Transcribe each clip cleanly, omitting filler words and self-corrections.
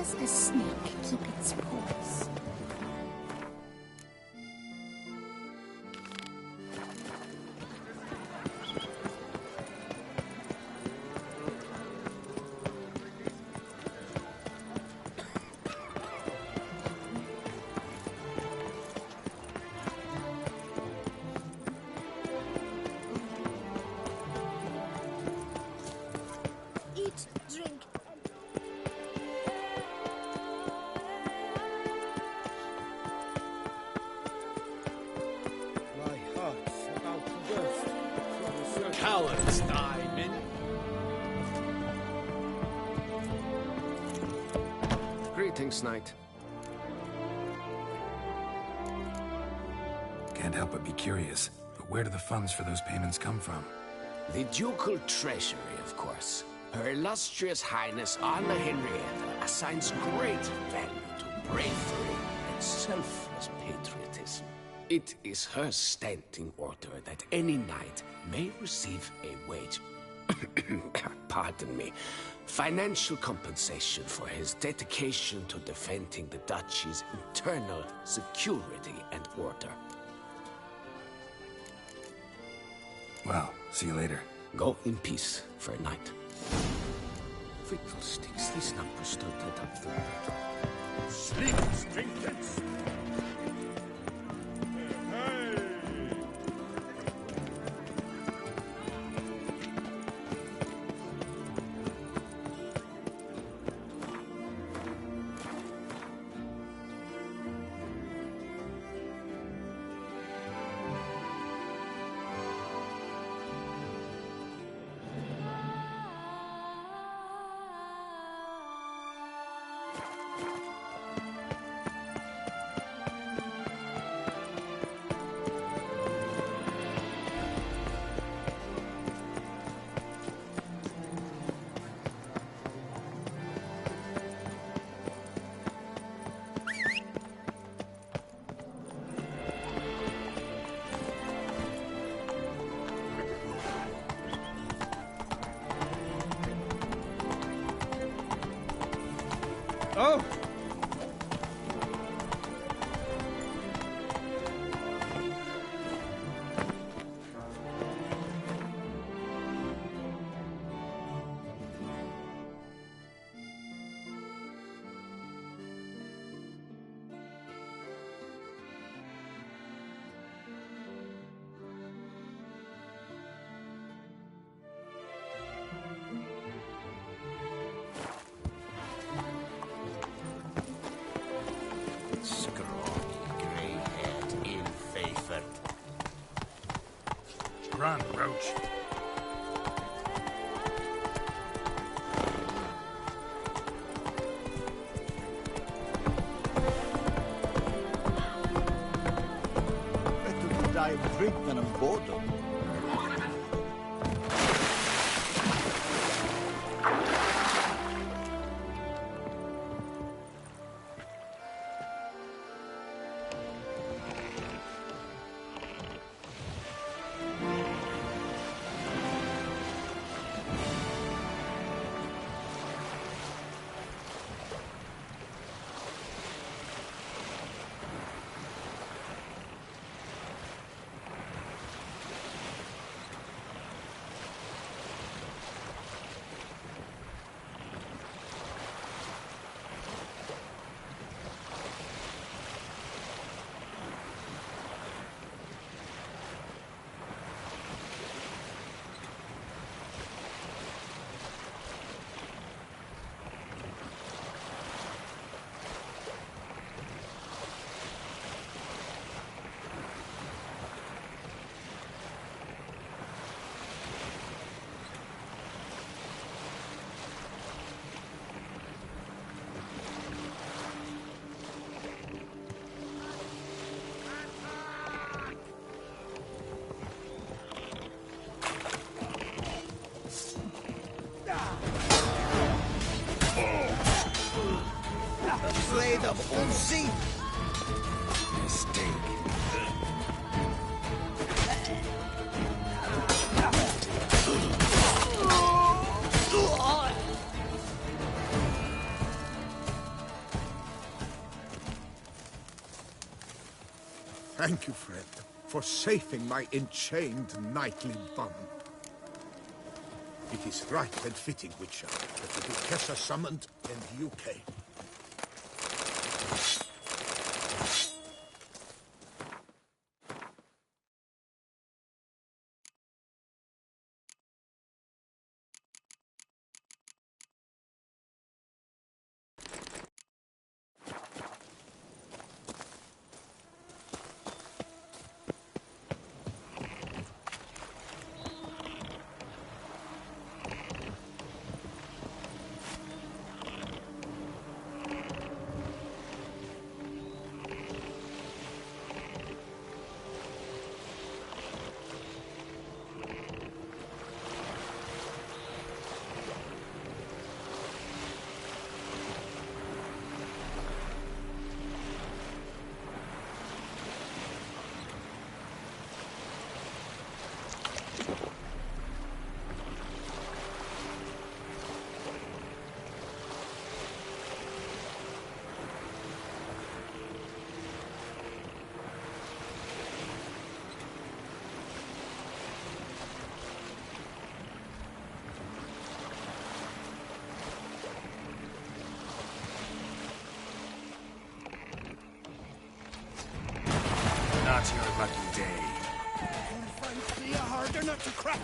does a snake keep its paws? Eat, drink. My heart's about to burst. Cowards die, men. Greetings, Knight. Can't help but be curious, but where do the funds for those payments come from? The ducal treasury, of course. Her illustrious highness Anna Henrietta assigns great value to bravery and selfless patriotism. It is her standing order that any knight may receive a wage, pardon me, financial compensation for his dedication to defending the duchy's internal security and order. Well, see you later. Go in peace for a night. Fiddlesticks, these numbers don't add up the word. Sleep, trinkets. Oh! Run, Roach. Better to die of drink than of boredom. Thank you, friend, for saving my enchained knightly bum. It is right and fitting, Witcher, that the Duchess are summoned and you came. Not your lucky day. Find me a harder nut to crack.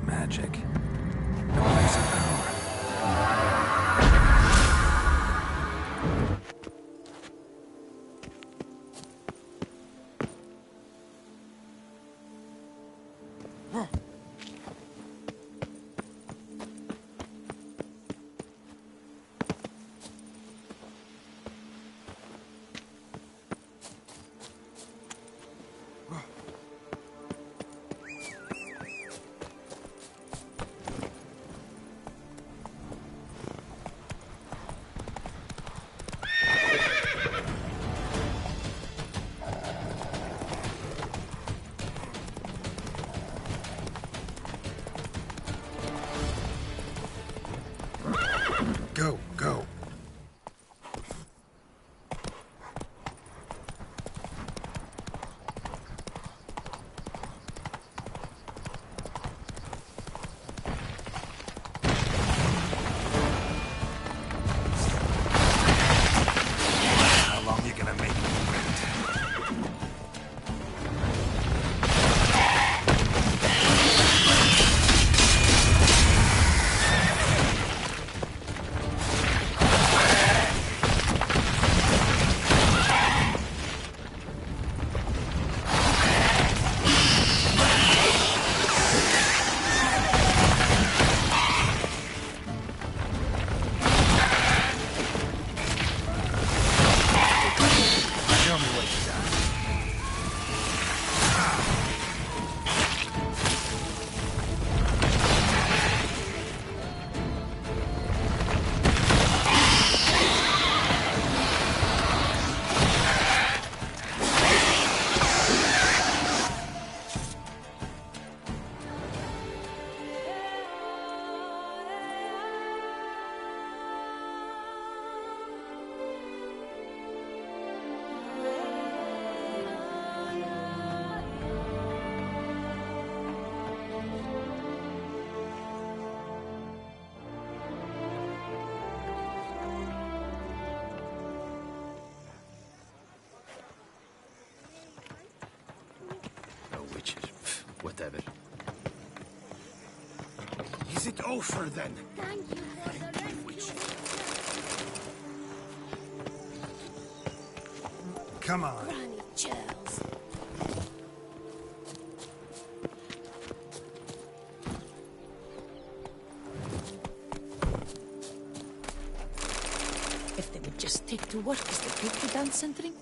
Magic. No place of power. Whatever. Is it over then? Thank you for the rescue. Come on. Granny Charles. If they would just take to work as they take to dance and drink.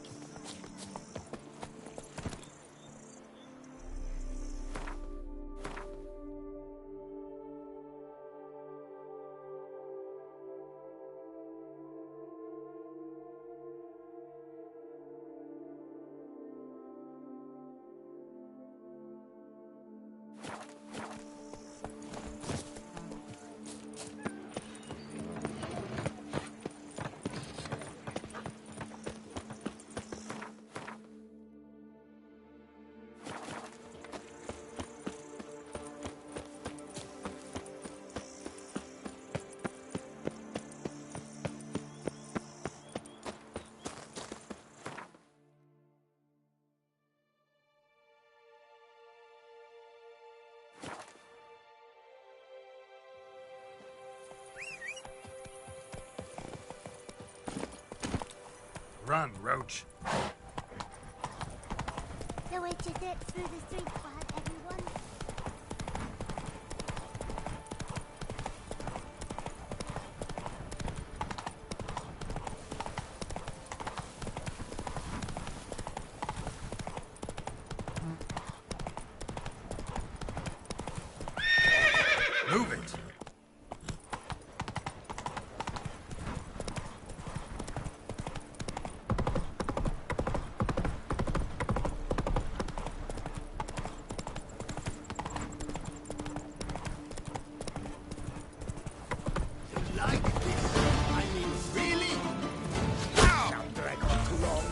Run, Roach. The way to get through the street fight, everyone. Move it. Like this? I mean, really? Can't drag on too long.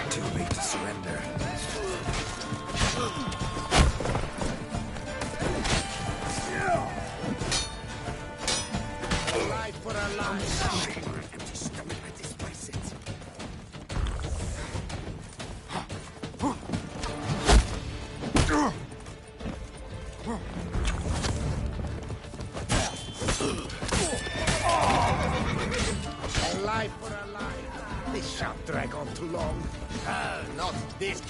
Too late to surrender. Life for a life. Empty stomach, I despise it. A life for a life. This shan't drag on too long. Not this.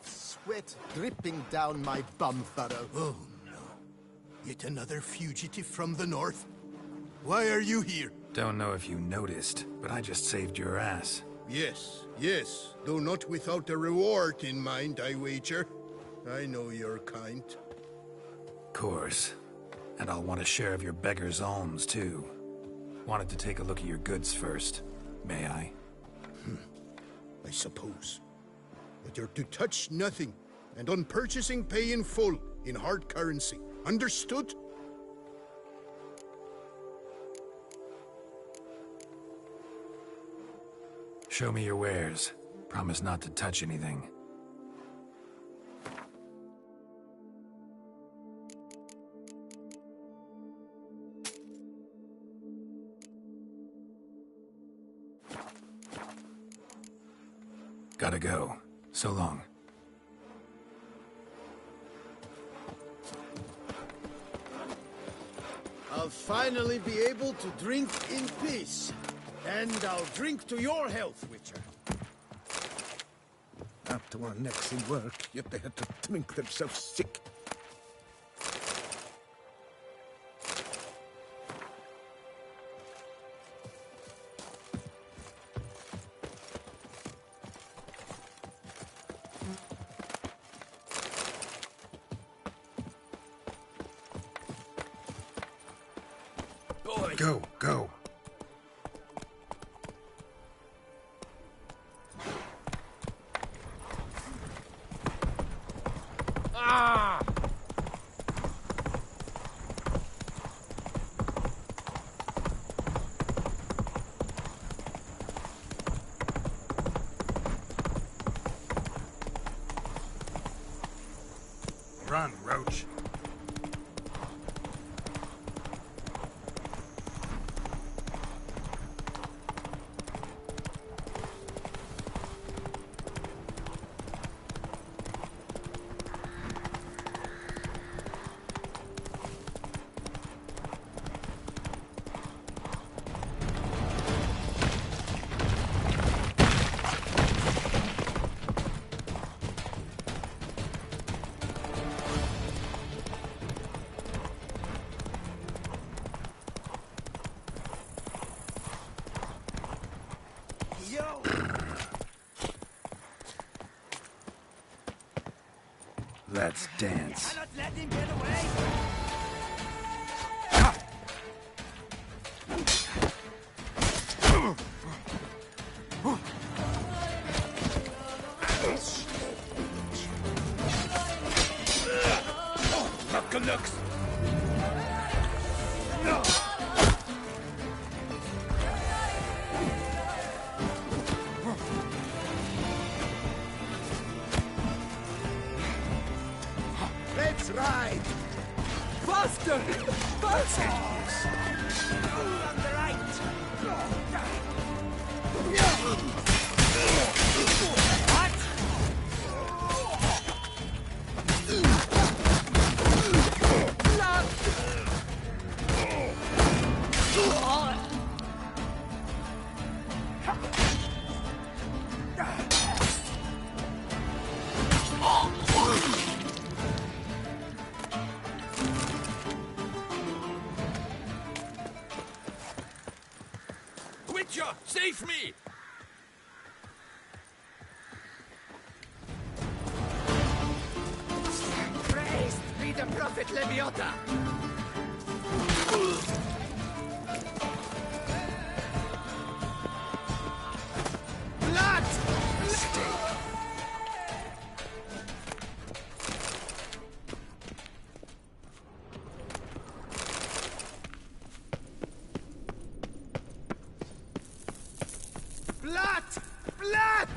Sweat dripping down my bum furrow. Oh, no. Yet another fugitive from the north? Why are you here? Don't know if you noticed, but I just saved your ass. Yes, yes. Though not without a reward in mind, I wager. I know your kind. Course. And I'll want a share of your beggar's alms, too. Wanted to take a look at your goods first. May I? I suppose. But you're to touch nothing, and on purchasing pay in full, in hard currency. Understood? Show me your wares. Promise not to touch anything. Gotta go. So long. I'll finally be able to drink in peace. And I'll drink to your health, Witcher. Up to our necks in work, yet they had to drink themselves sick. Go, go. Ah! Run, Roach. Let's dance. Cannot let him get away! Looks. Let's ride! Faster! Faster! On the right! Witcher, save me! Praised be the prophet Leviota! Blood! Blood! Blood!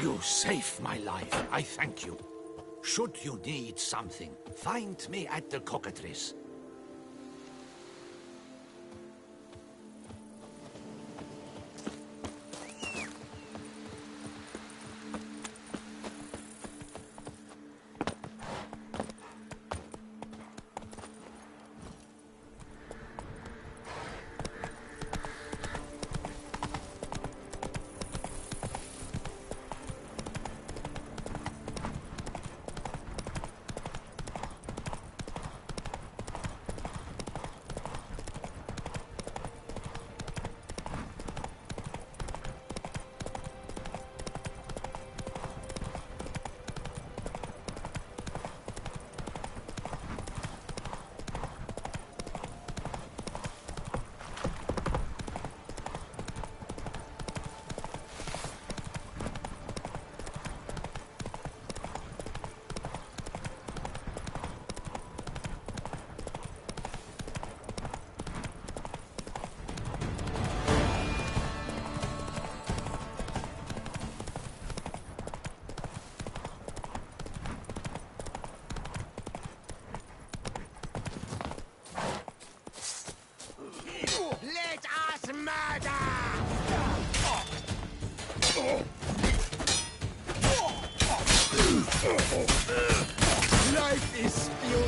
You saved my life. I thank you. Should you need something, find me at the Cockatrice.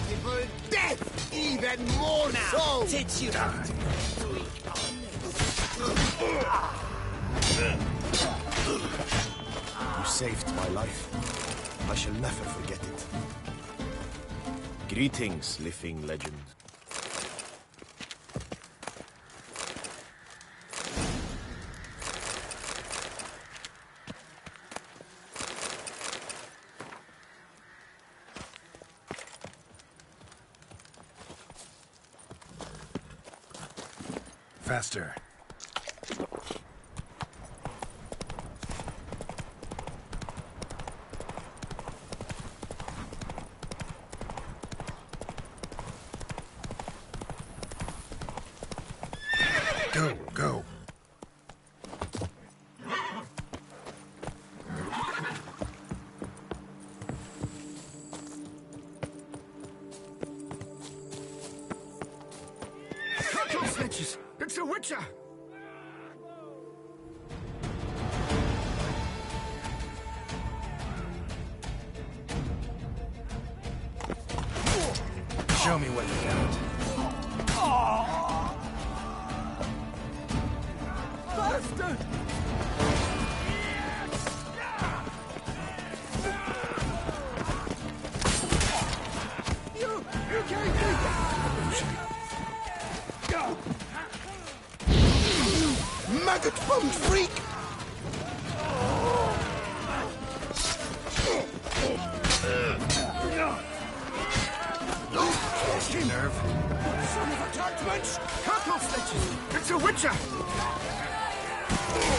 beautiful death! Even more so! Did you You saved my life. I shall never forget it. Greetings, living legend. Faster. Go, go. Cuttle snitches! It's a witcher! Show me what you got. Bastard! You can't do that! Maggot-bummed freak! Nerve. Son of a tartwitch! Cuttle snitches! It's a witcher!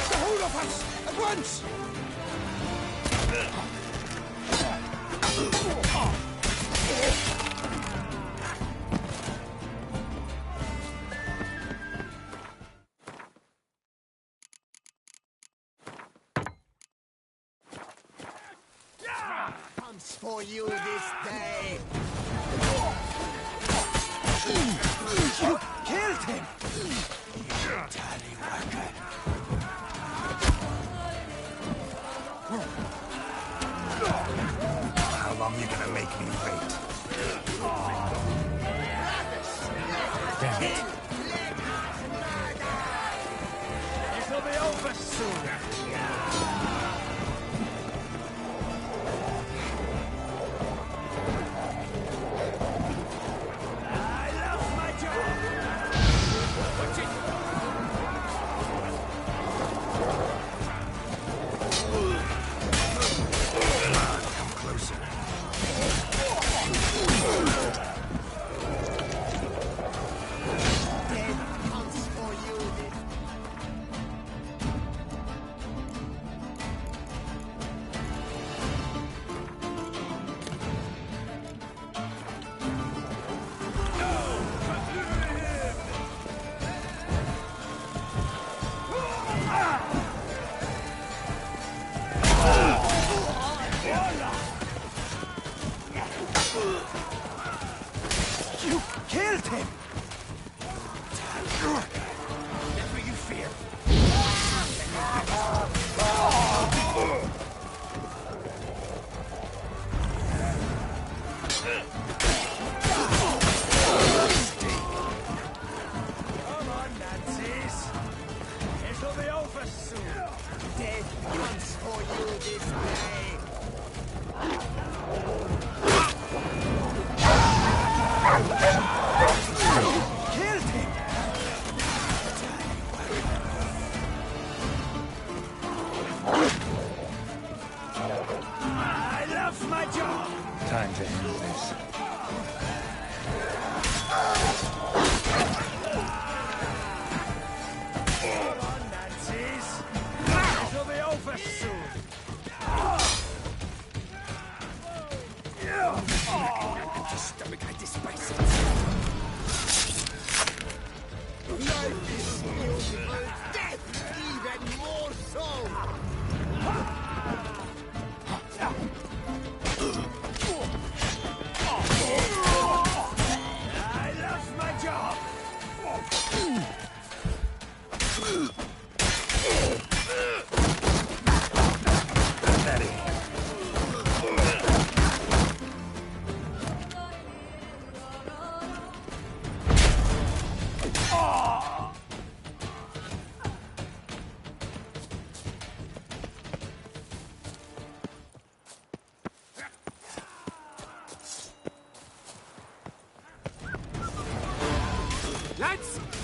The whole of us! At once! Comes for you this day! You killed him! Tallywhacker! How long you gonna make me wait? Damn it. It'll be over soon! You killed him! Never you fear. Come on, Nazis. It'll be over soon. Death comes for you this day. Killed him! I love my job! Time to end this. Come on, Nazis! It'll be over soon! Stomach, I despise it. Life is beautiful, death even more so.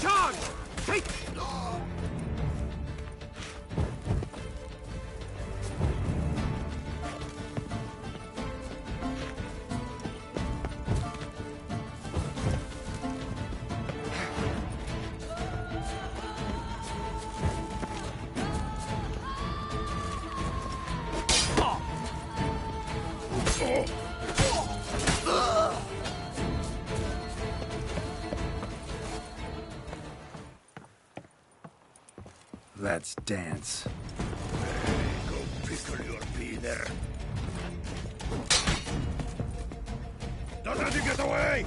Charge! Take... Let's dance. Go pickle your beaner. Don't let him get away!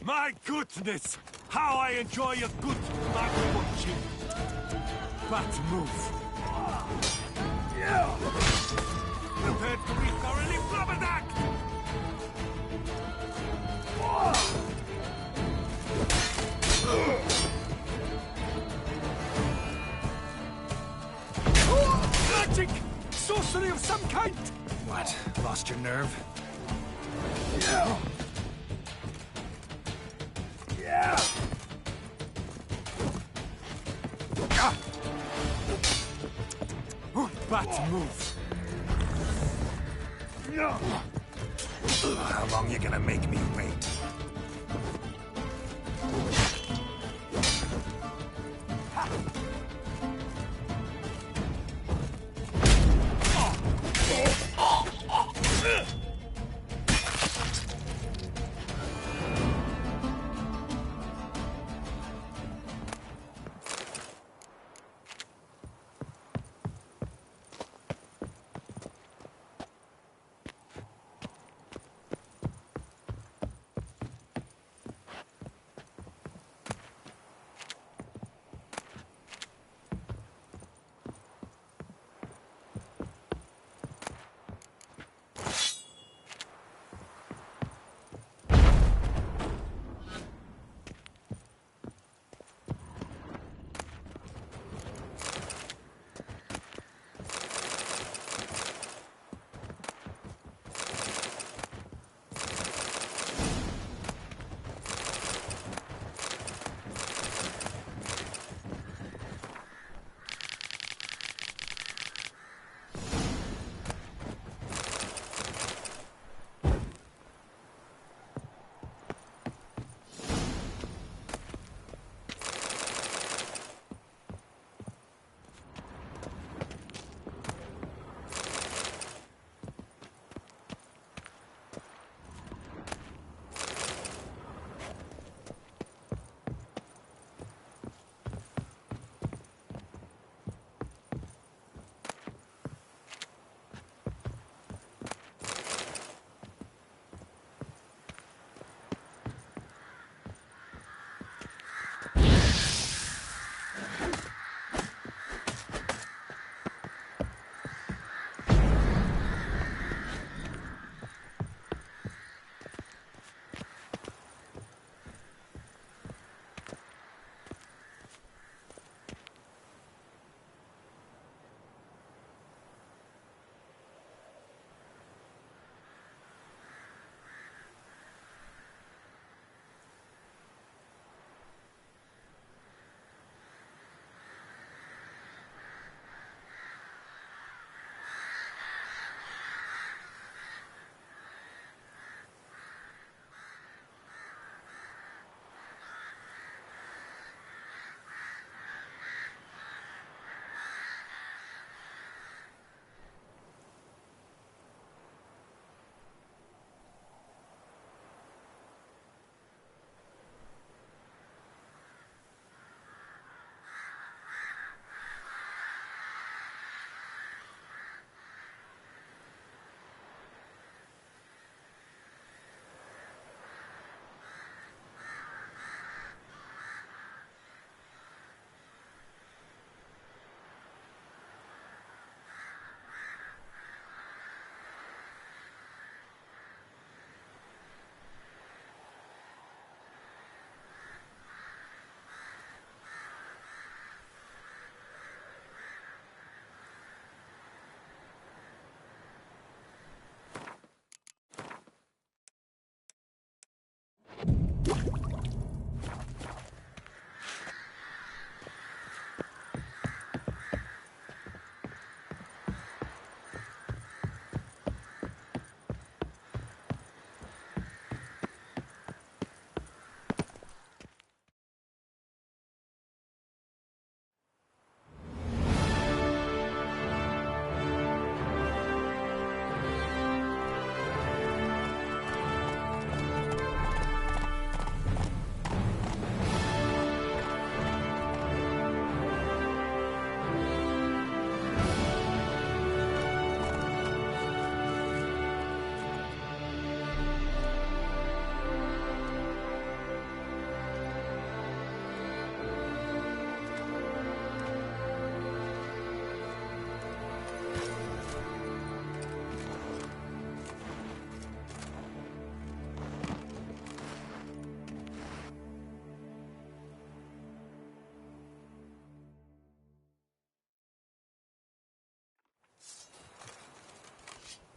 My goodness! How I enjoy a good back punching! But move! Yeah! Prepare to be thoroughly flabberdacked! Magic! Sorcery of some kind! What? Lost your nerve? Yeah! Yeah! Bat move! How long you gonna make me wait?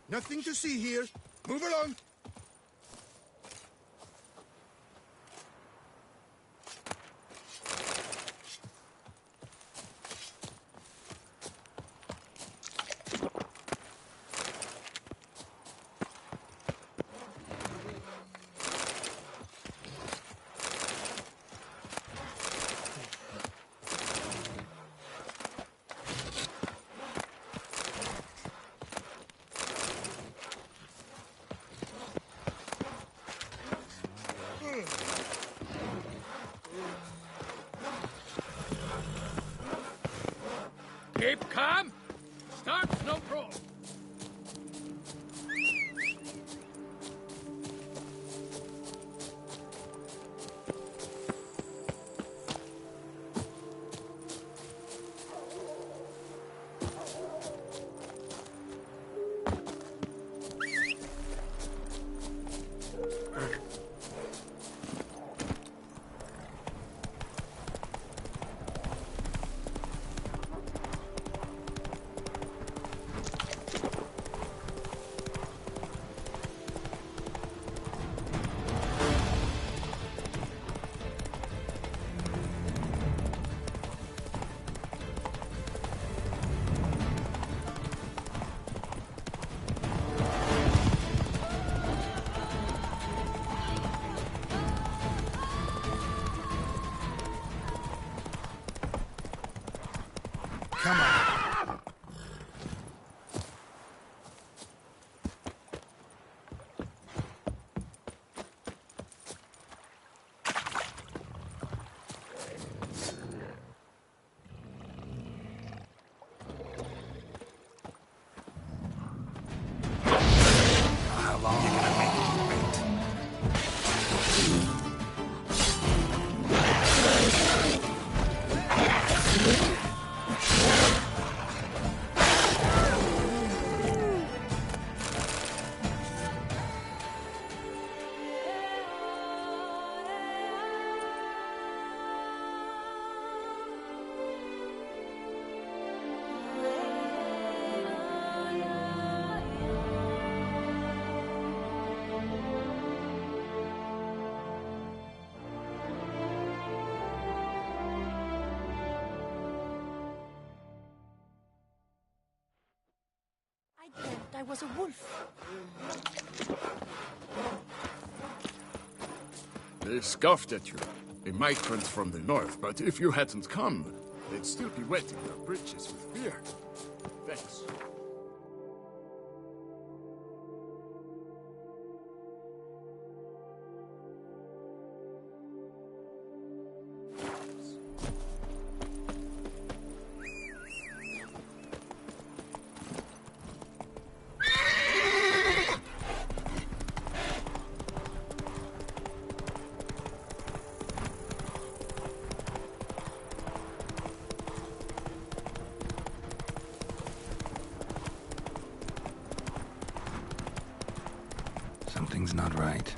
Nothing to see here. Move along. Keep calm. Start snow crawl. Come on. How long you gonna make me wait? I dreamt I was a wolf. They scoffed at you. A migrant from the north, but if you hadn't come, they'd still be wetting their britches with beer. Thanks. Something's not right.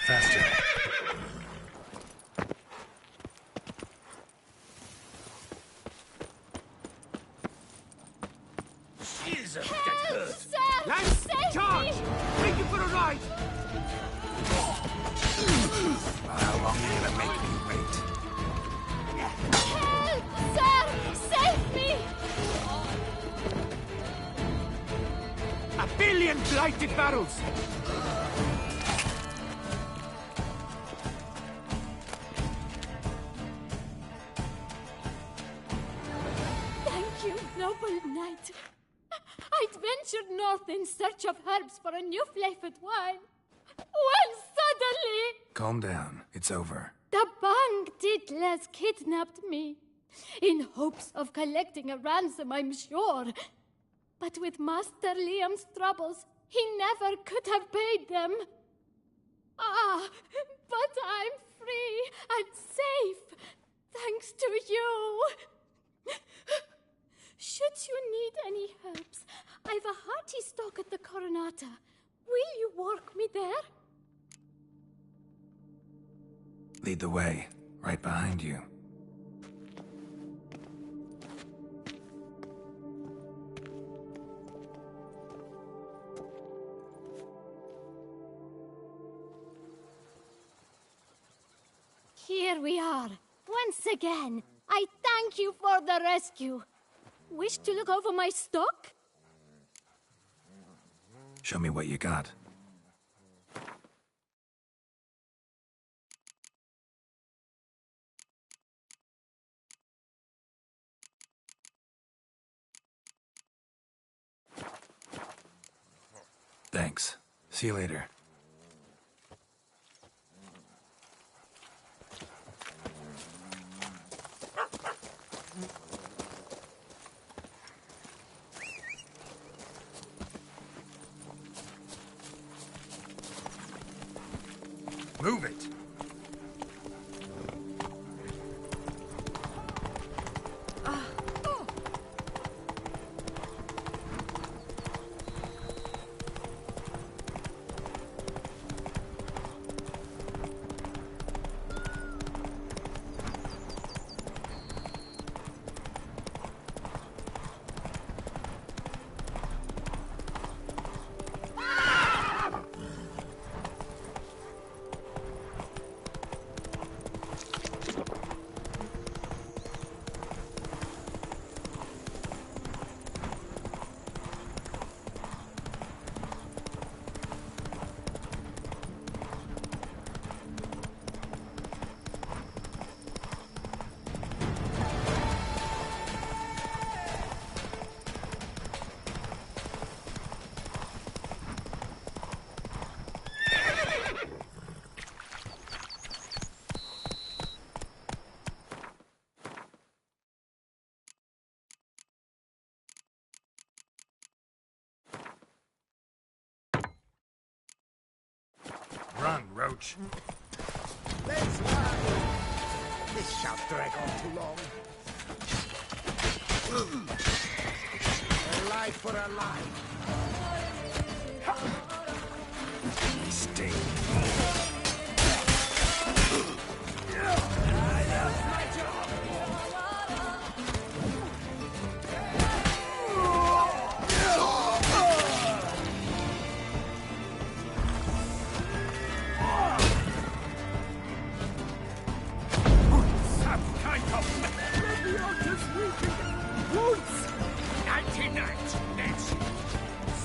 Faster. Jesus, that hurt. Sir! Lance, Save charge! me! Take you for a ride! How long you gonna make me wait? Help! Sir! Save me! A billion blighted barrels! Thank you, noble knight. I'd ventured north in search of herbs for a new flavored wine. When suddenly... Calm down. It's over. the Bang Diddlers kidnapped me. In hopes of collecting a ransom, I'm sure. But with Master Liam's troubles, he never could have paid them. Ah, but I'm free and safe, thanks to you. Should you need any herbs, I've a hearty stock at the Coronata. Will you walk me there? Lead the way. Right behind you. Here we are. Once again, I thank you for the rescue. Wish to look over my stock? Show me what you got. Thanks. See you later. Move it! Run, Roach. Let's ride! This shan't drag on too long. A life for a life. Stay.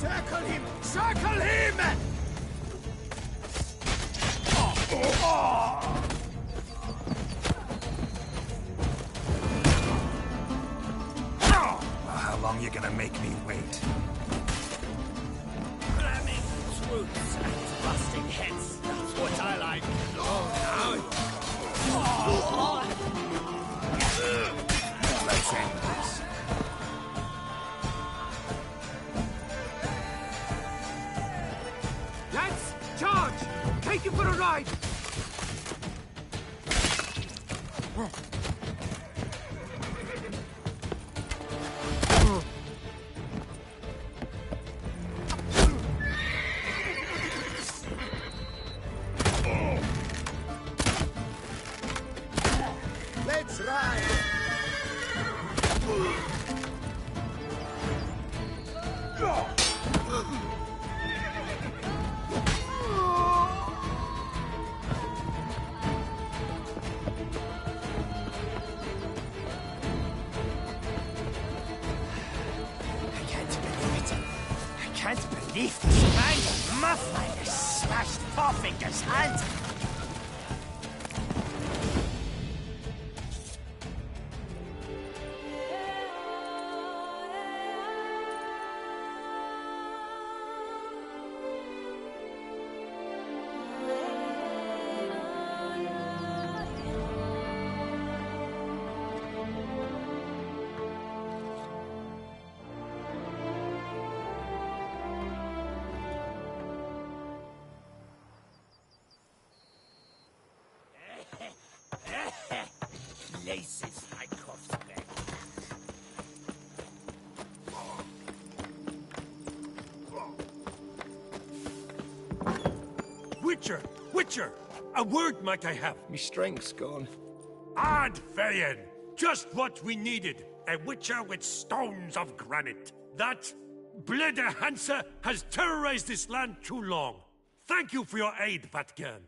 Circle him! Circle him! Well, how long you gonna make me wait? Ramming swoops and busting heads. That's what I like. Let's end this. Lads, charge! Take him for a ride! Let's ride! can't believe this man muffin has smashed Fourfinger's hand. Laces my cuffs back. Witcher! Witcher! A word might I have? Me strength's gone. Ad Ferian! Just what we needed. A Witcher with stones of granite. That Blede Hansa has terrorized this land too long. Thank you for your aid, Vatgern.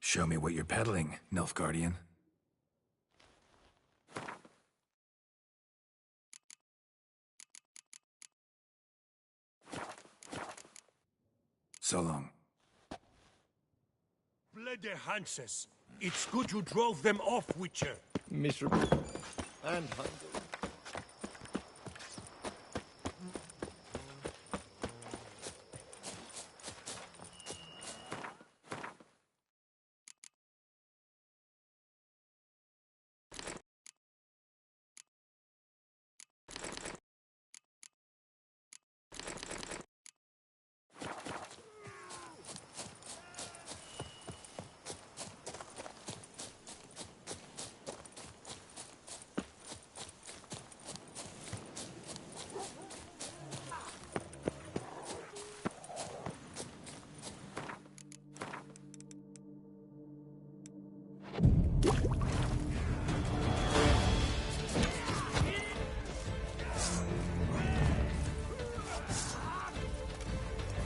Show me what you're peddling, Nilfgaardian. So long. Blede Hanses. It's good you drove them off, Witcher. Miserable. And hungry.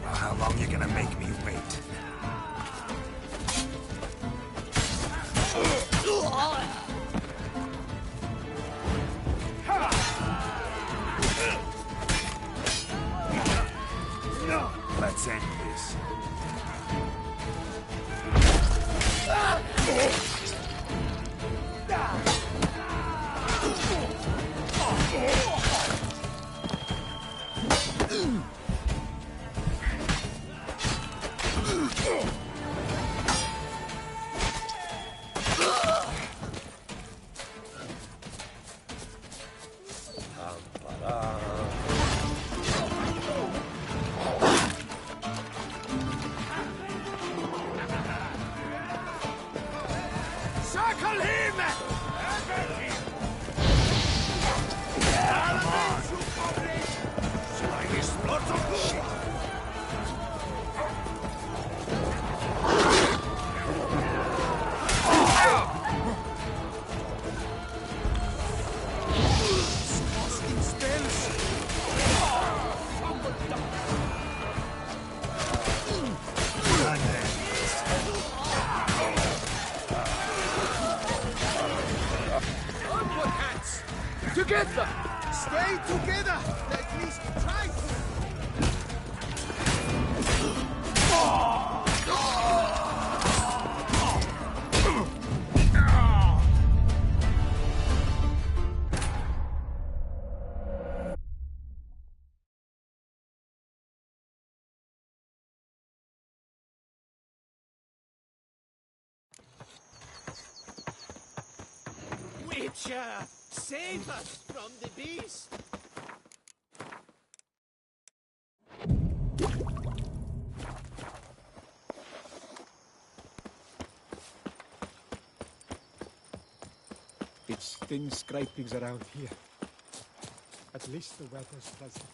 How long you gonna make me wait? Let's end this. Circle him! Lots of shit. Casting spells. Onward, hats! Together! Stay together! At least try to! Witcher, save us from the beast! It's thin scrapings around here. At least the weather's pleasant.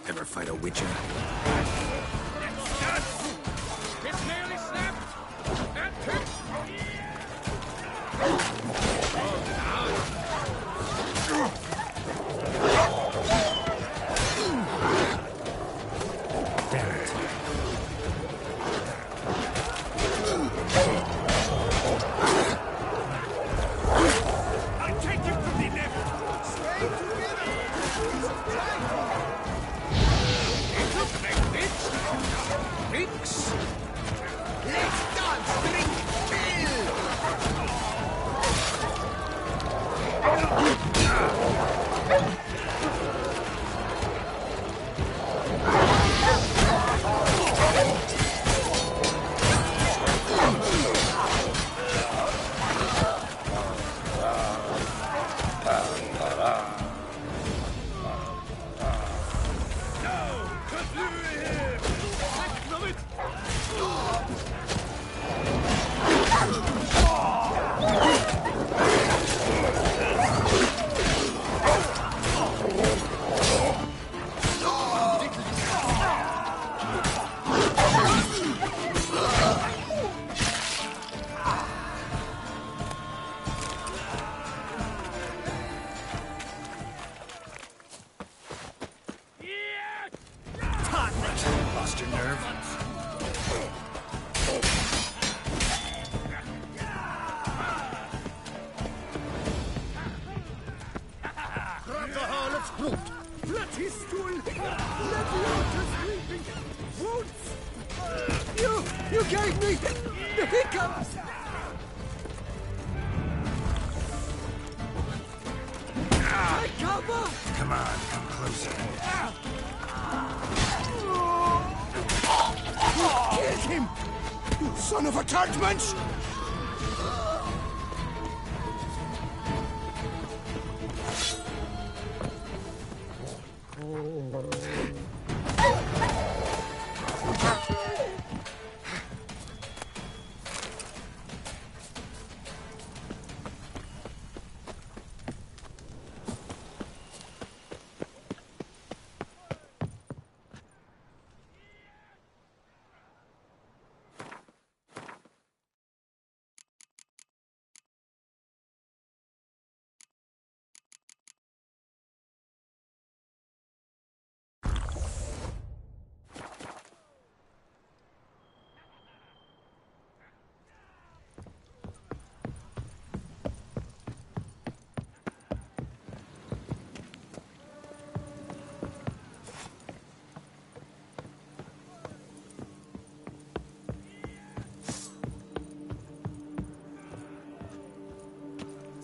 Ever fight a Witcher? It's nearly snapped! And kick! Oh, now! Lost your nerve? Grab the harlot's brute! Let his stool! Let the otters weeping! Wounds! You gave me the hiccups! Take cover! Come on, come closer. Get him! You son of a Tartmanch!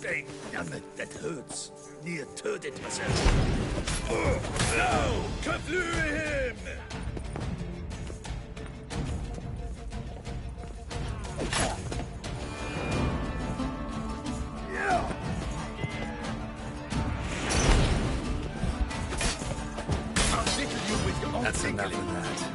Dang, damn it, that hurts. Near tötet myself. No! Kaflue him! I'll tickle you with your own That's enough tickling. of that.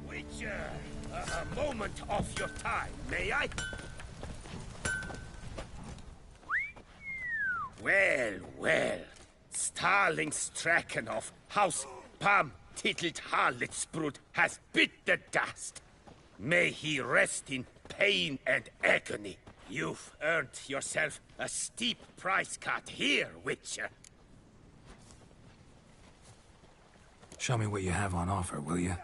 Witcher, a moment of your time, may I? Well, well. Starling Strakenhoff, House Pam Tittled Harlitsbrut has bit the dust. May he rest in pain and agony. You've earned yourself a steep price cut here, Witcher. Show me what you have on offer, will you?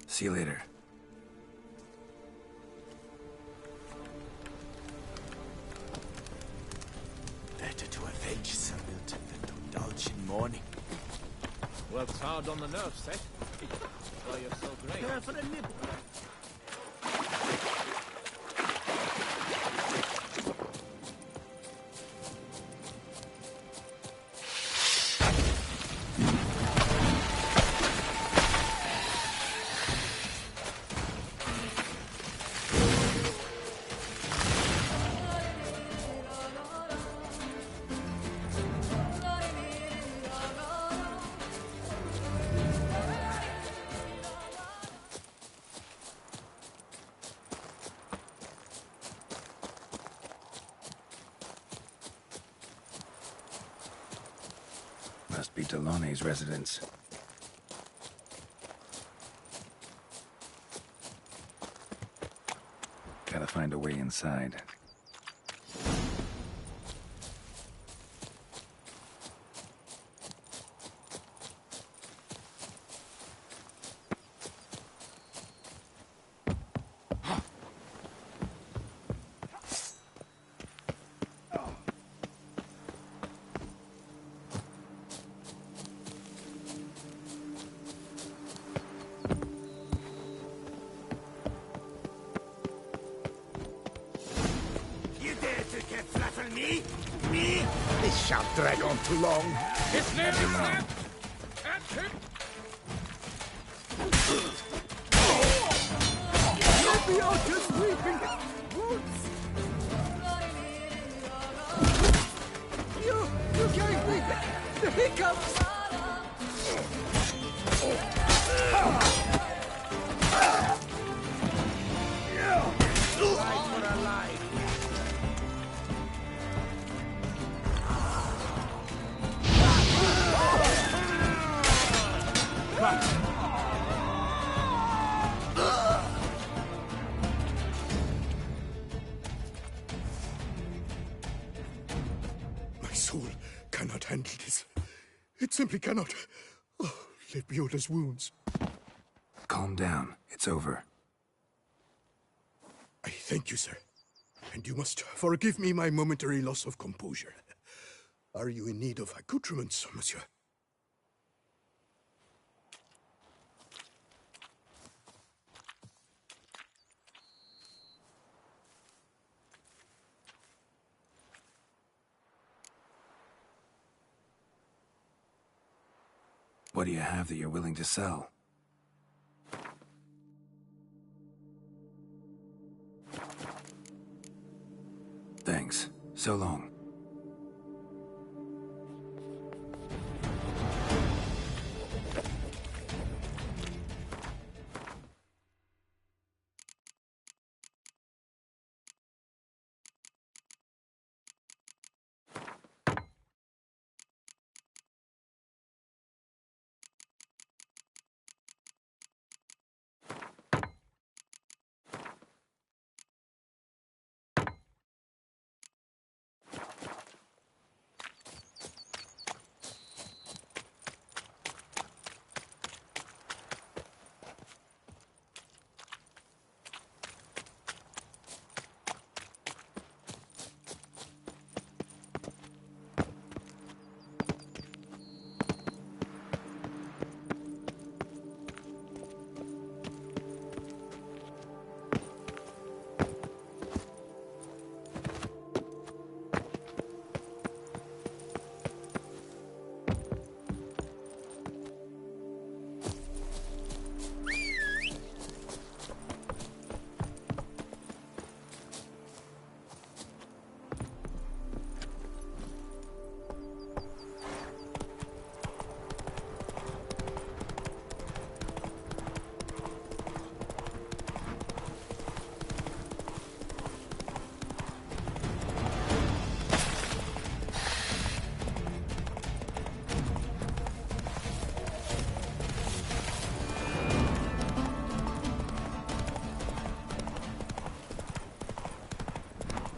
See you later. Better to avenge some Helps hard on the nerves, eh? Why you're so great. Care for a nibble? Must be Delaune's residence. Gotta find a way inside. Me? Me? This shan't drag on too long. It's nearly time. You'll be out just weeping. You gave me the hiccups. Fight for our life. My soul cannot handle this. It simply cannot. Oh, Lebioda's wounds. Calm down. It's over. I thank you, sir. And you must forgive me my momentary loss of composure. Are you in need of accoutrements, monsieur? What do you have that you're willing to sell? Thanks. So long.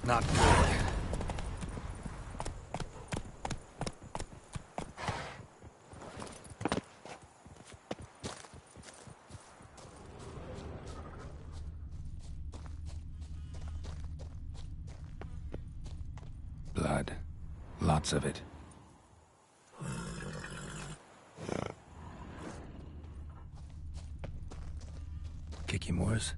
Not good. Blood. Lots of it. Grimoires?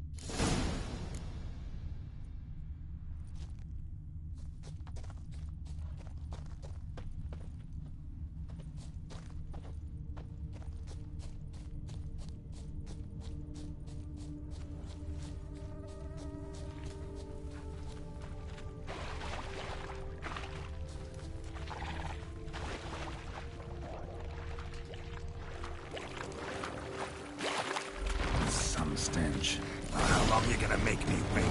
Some stench. How long are you gonna make me wait?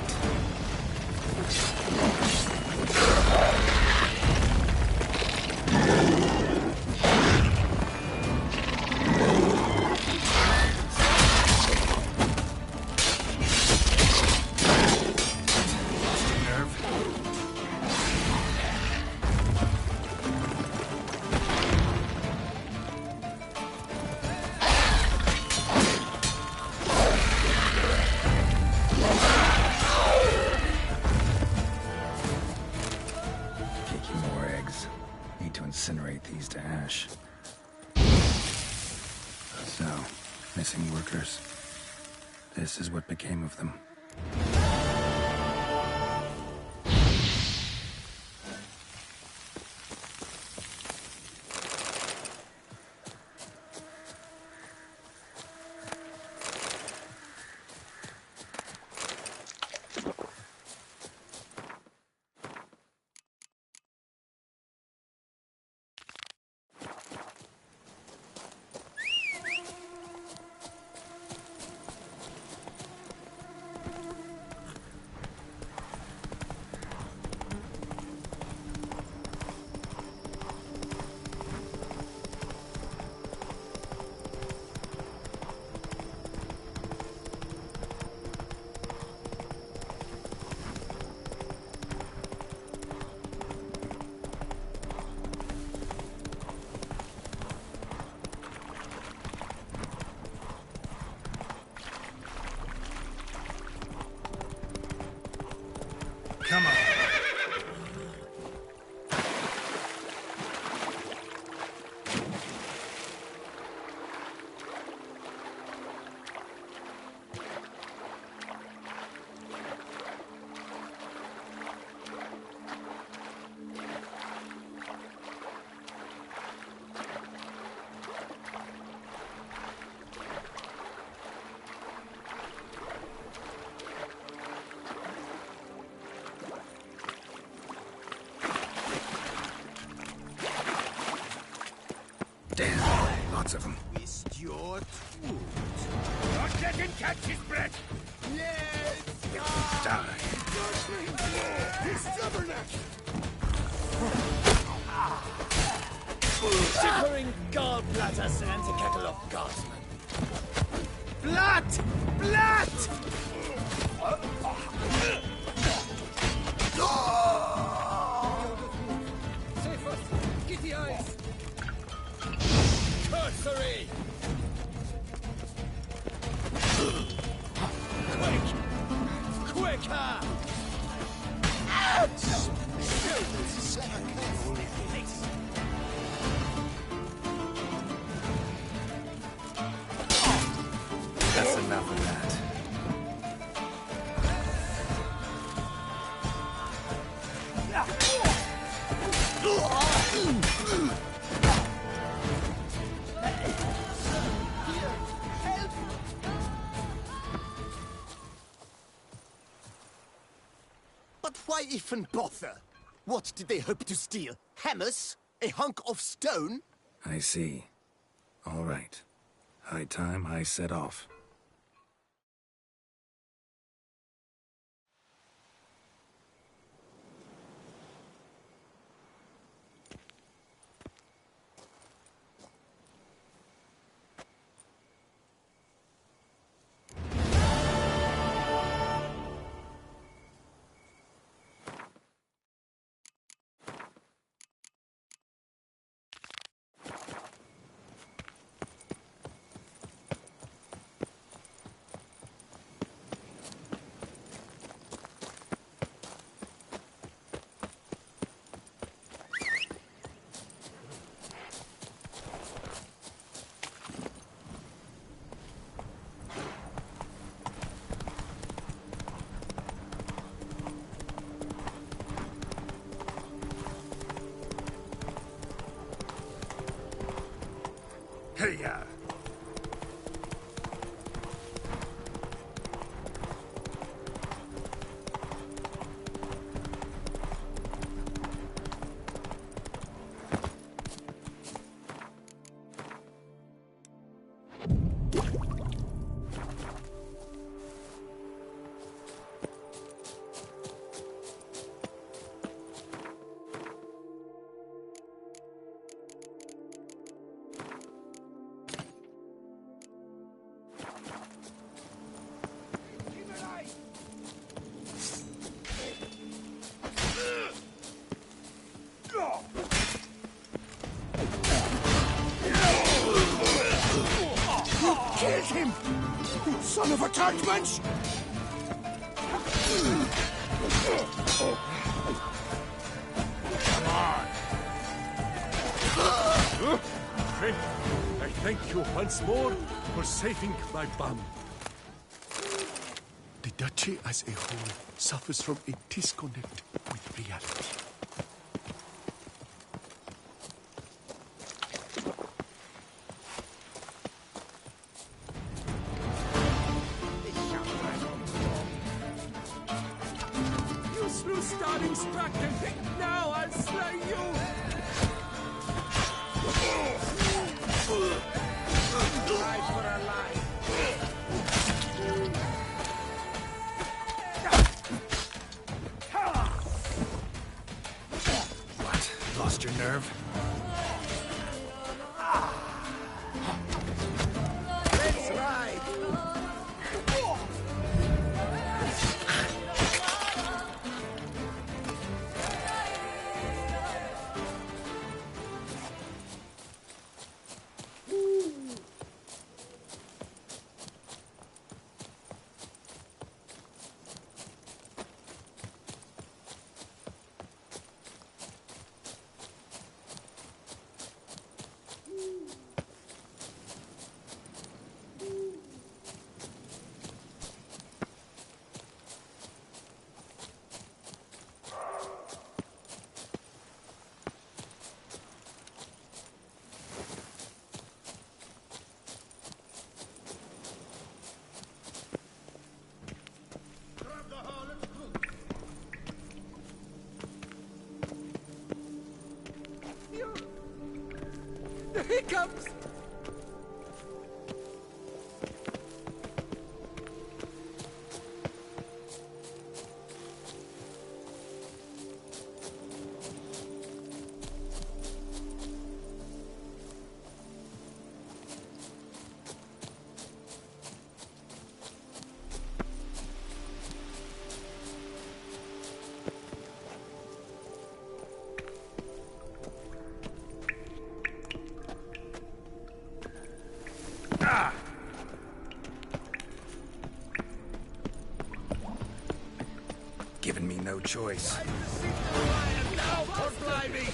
Incinerate these to ash. So, missing workers. This is what became of them. Come on. Damn, lots of them. Waste your tools. Don't let him catch his breath. Let's go. Die. He's stubborn. Shivering gallbladders and a kettle of guardsmen. Blood! Blood! Save us! Giddy eyes! Cursory! Quick! Quicker! Ouch! That's enough of that. But why even bother? What did they hope to steal? Hammers? A hunk of stone? I see. All right. High time I set off. Hey-ya! Killed him! You son of a Tartmensch! Come on! Friend, I thank you once more for saving my bum. The Duchy as a whole suffers from a disconnect with reality. You slew Starling Straken! Now I'll slay you! Eye for a lie. What? Lost your nerve? Let's ride! The hiccups! Giving me no choice. Now, Corblimy!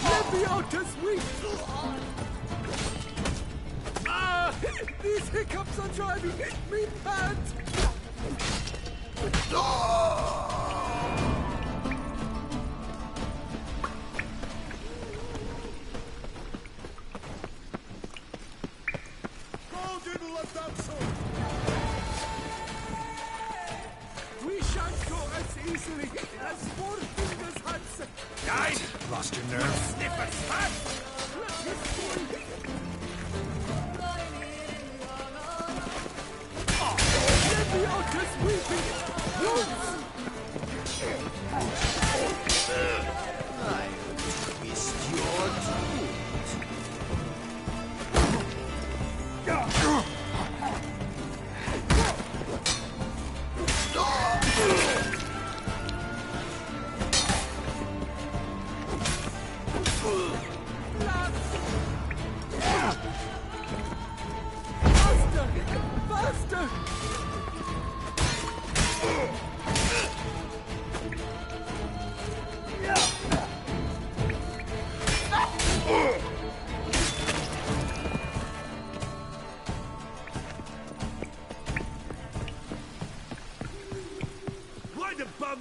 Leviota's weak! Ah! These hiccups are driving me mad! We shan't go as easily as four fingers Hansen. Nein! Lost your nerve? Sniffers fast! Leviota's weeping! I twist your tooth. Faster!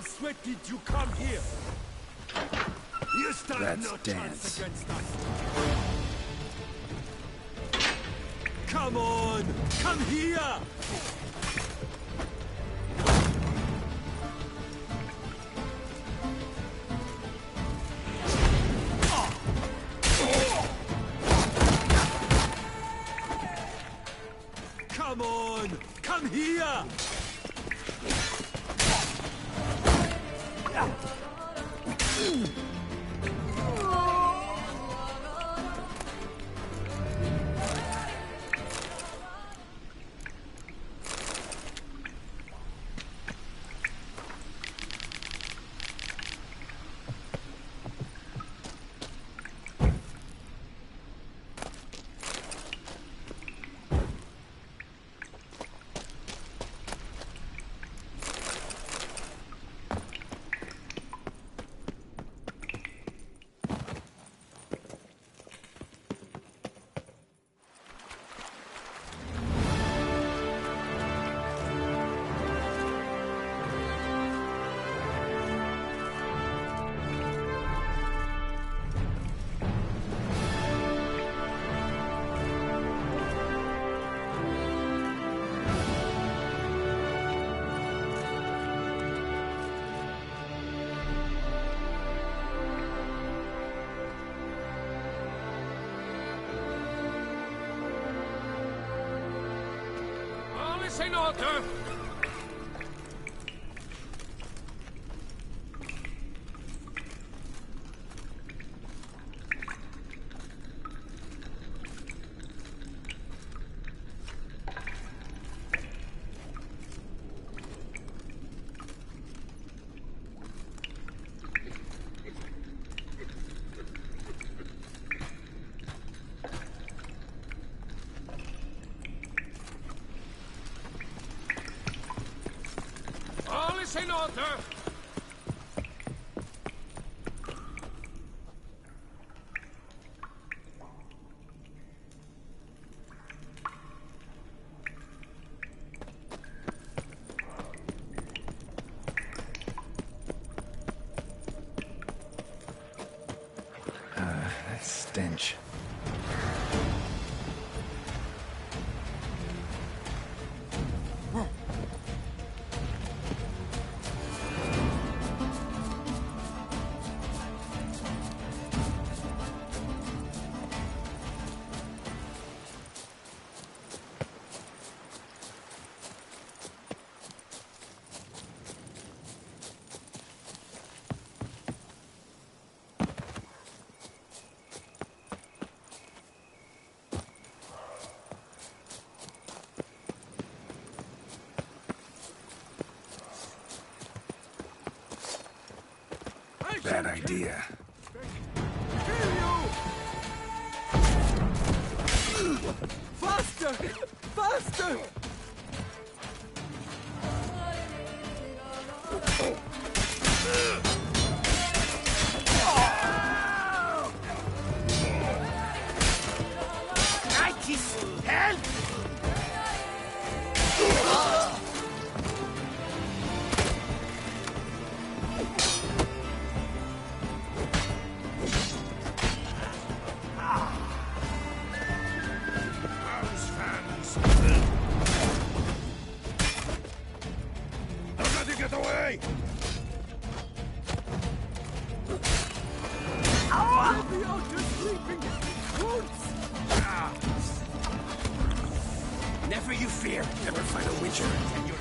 sweat did you come here? You stand Let's no dance. chance against us. Come on! Come here! Come on! Come here! St. Alter! St. Alter! That stench. Bad idea. Faster! Faster! Knighties, help! Get away! Never you fear. Never find a witcher and your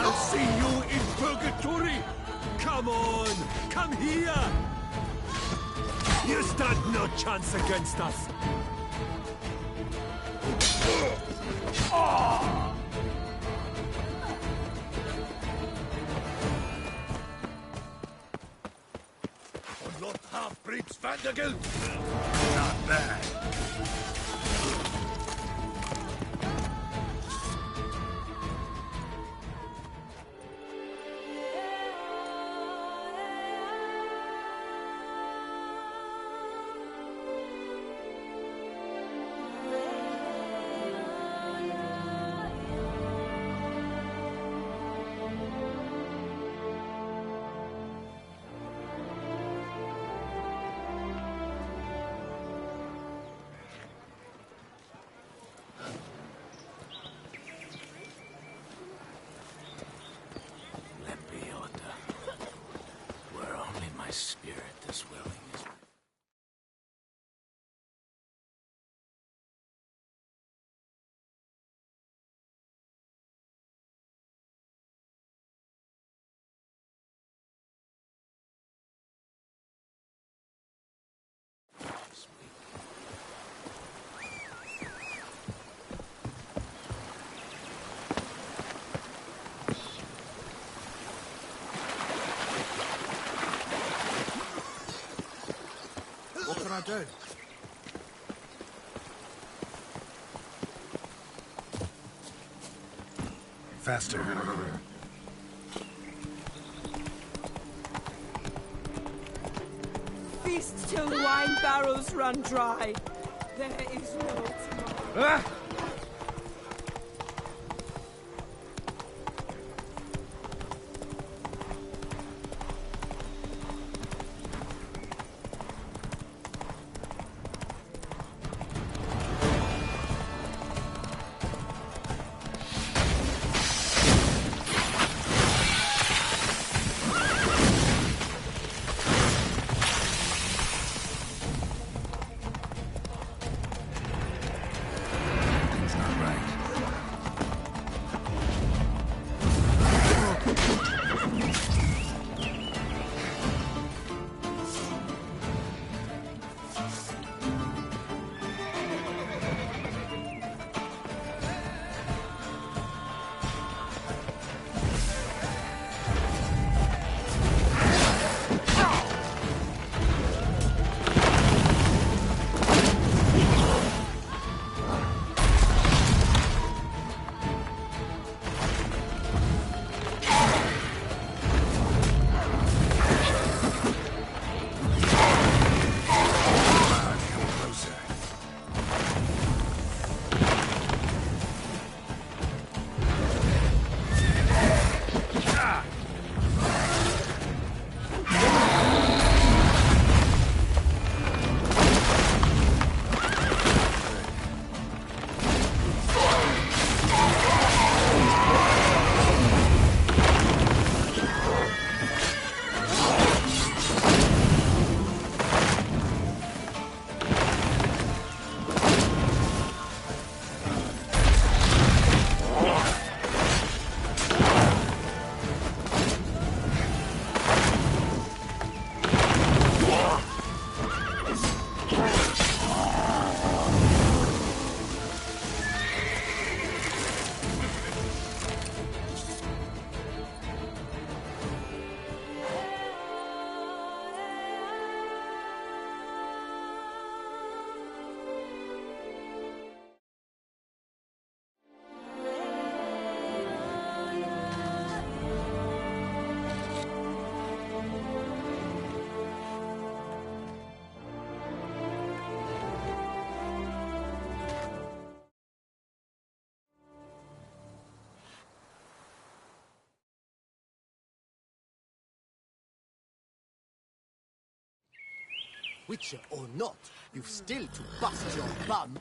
I'll see you in purgatory! Come on! Come here! You stand no chance against us! Not half-breeds, Vanderbilt! Not bad. down. Faster. Feast till wine barrels run dry. There is no tomorrow. Witcher or not, you've still to bust your bum.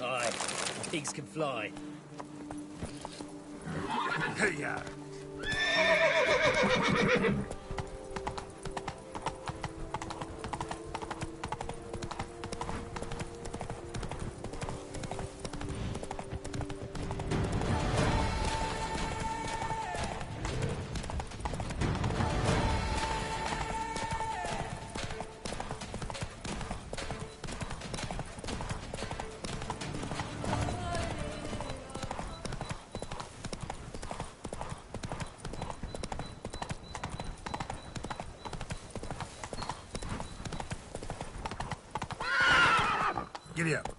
Aye, pigs can fly. Hey-ya! Giddy up.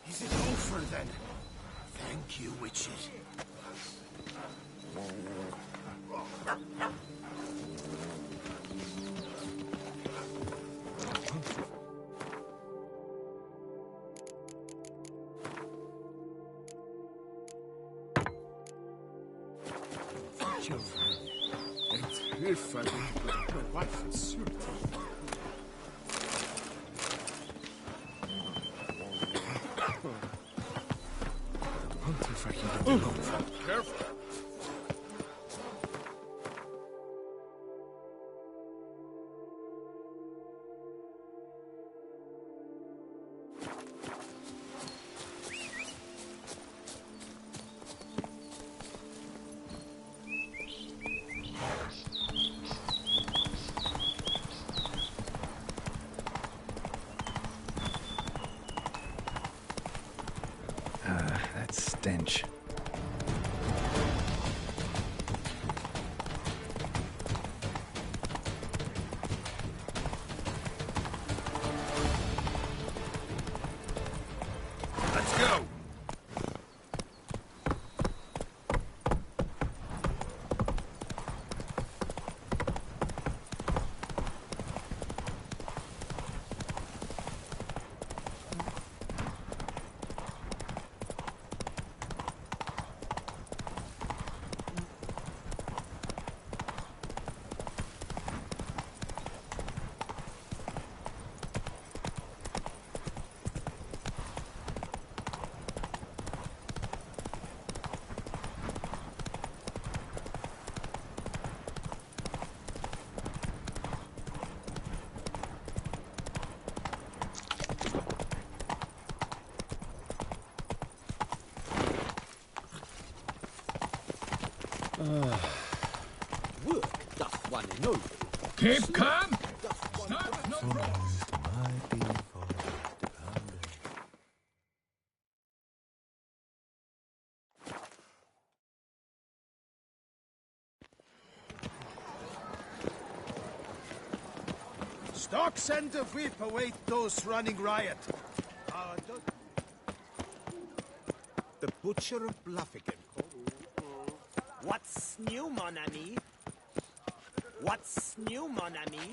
Is it over then? Thank you, witches. children. And if I were to put my wife in suit. I wonder if I can get them over. Careful. That stench. Let's go! Work doth one know. Keep calm! Stocks and the whip await those running riot. The Butcher of Bluffigan. What's new, mon ami? What's new, mon ami?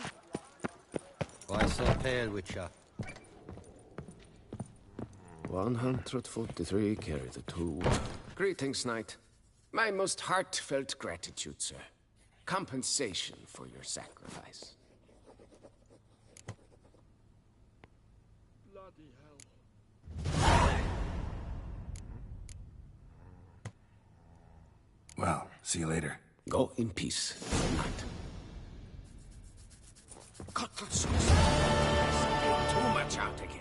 Why so pale, Witcher? 143 carry the two. Greetings, knight. My most heartfelt gratitude, sir. Compensation for your sacrifice. Well, see you later. Go in peace, knight. Too much out again.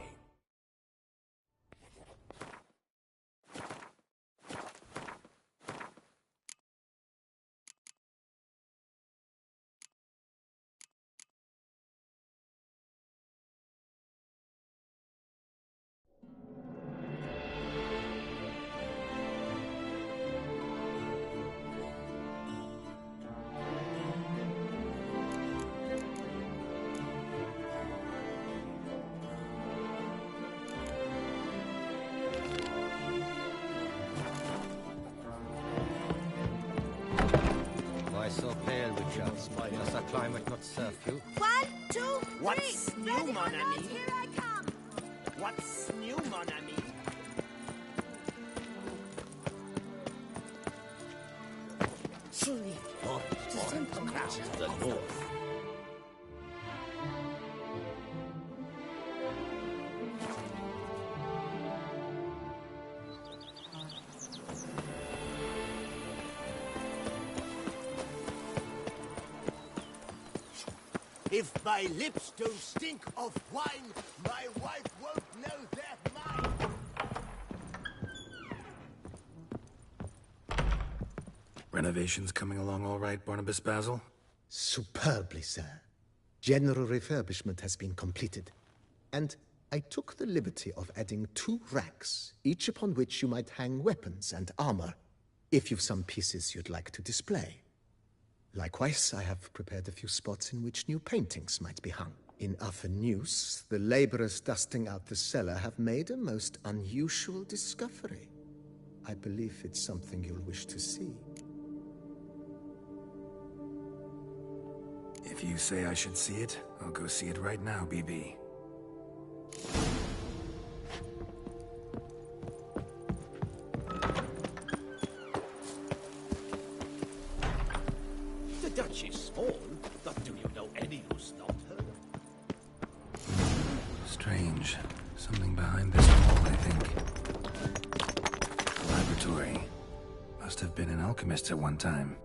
So pale, Witcher. Does the climate not serve you? 1, 2, 3. What's new, Ready mon or not, ami? here I come. What's new, mon ami? Truly, to send them out to the north. If my lips don't stink of wine, my wife won't know they're mine. Renovations coming along all right, Barnabas Basil? Superbly, sir. General refurbishment has been completed. And I took the liberty of adding 2 racks, each upon which you might hang weapons and armor, if you've some pieces you'd like to display. Likewise, I have prepared a few spots in which new paintings might be hung. In other news, the laborers dusting out the cellar have made a most unusual discovery. I believe it's something you'll wish to see. If you say I should see it, I'll go see it right now, BB. have been an alchemist at one time.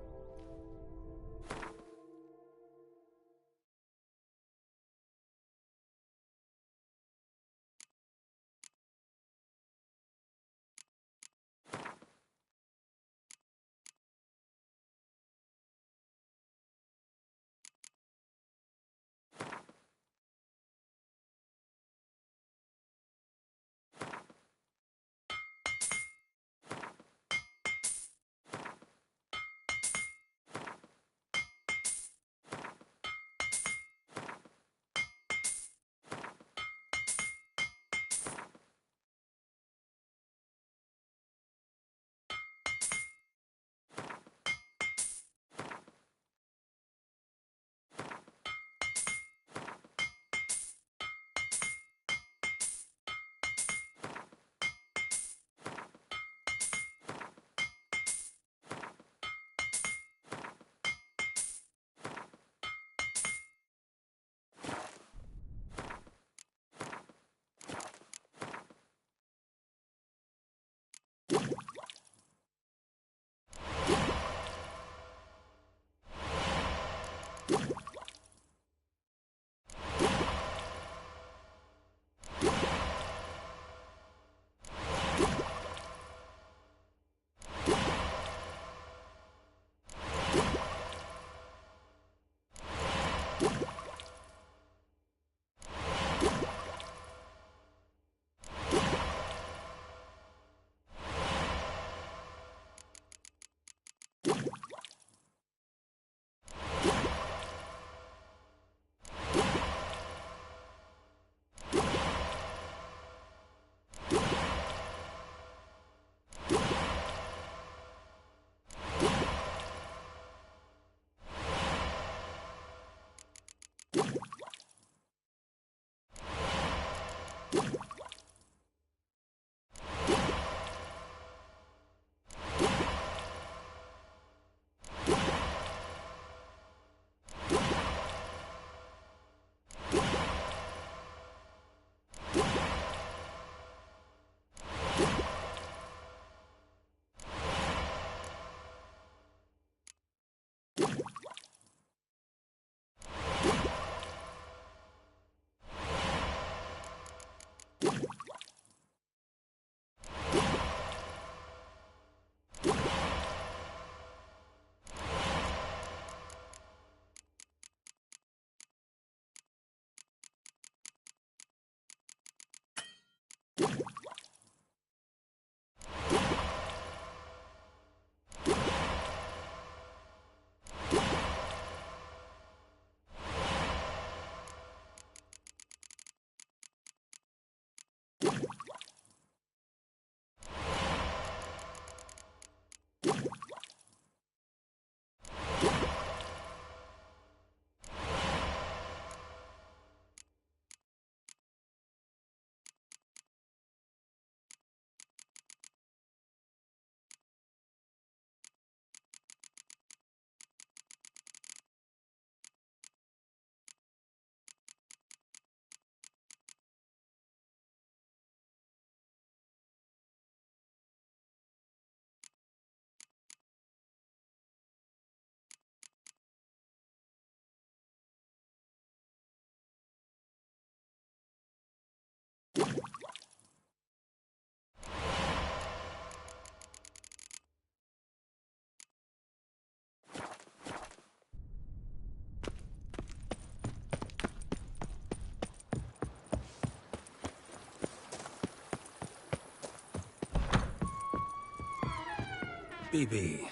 BB,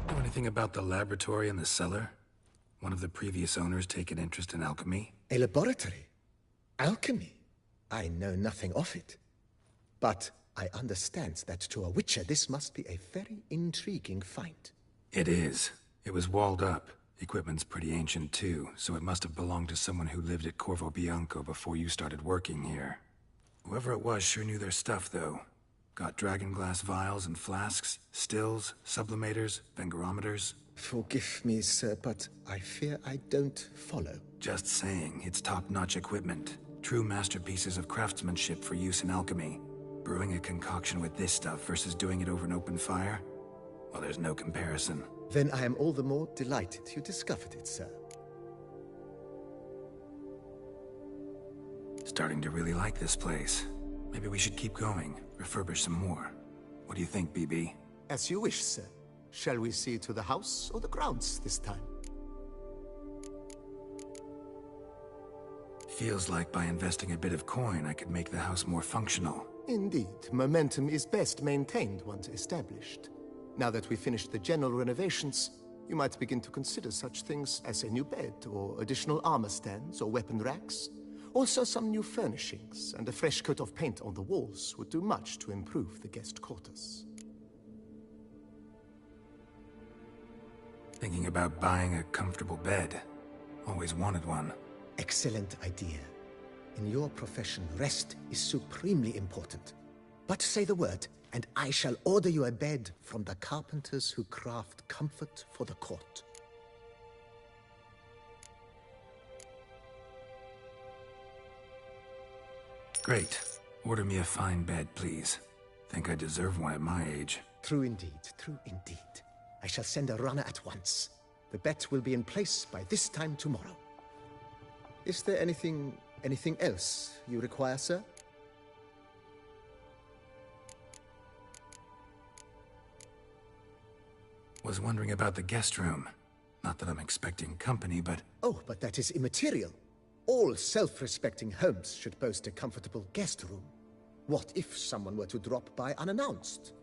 know anything about the laboratory in the cellar? One of the previous owners take an interest in alchemy? A laboratory? Alchemy? I know nothing of it. But I understand that to a witcher this must be a very intriguing find. It is. It was walled up. Equipment's pretty ancient too, so it must have belonged to someone who lived at Corvo Bianco before you started working here. Whoever it was sure knew their stuff, though. Got dragonglass vials and flasks, stills, sublimators, vengerometers. Forgive me, sir, but I fear I don't follow. Just saying, it's top-notch equipment. True masterpieces of craftsmanship for use in alchemy. Brewing a concoction with this stuff versus doing it over an open fire? Well, there's no comparison. Then I am all the more delighted you discovered it, sir. Starting to really like this place. Maybe we should keep going, refurbish some more. What do you think, BB? As you wish, sir. Shall we see to the house or the grounds this time? Feels like by investing a bit of coin, I could make the house more functional. Indeed, momentum is best maintained once established. Now that we've finished the general renovations, you might begin to consider such things as a new bed, or additional armor stands, or weapon racks. Also, some new furnishings and a fresh coat of paint on the walls would do much to improve the guest quarters. Thinking about buying a comfortable bed. Always wanted one. Excellent idea. In your profession, rest is supremely important. But say the word, and I shall order you a bed from the carpenters who craft comfort for the court. Great. Order me a fine bed, please. Think I deserve one at my age. True indeed, true indeed. I shall send a runner at once. The bet will be in place by this time tomorrow. Is there anything else you require, sir? Was wondering about the guest room. Not that I'm expecting company, but... Oh, but that is immaterial. All self-respecting homes should boast a comfortable guest room. What if someone were to drop by unannounced?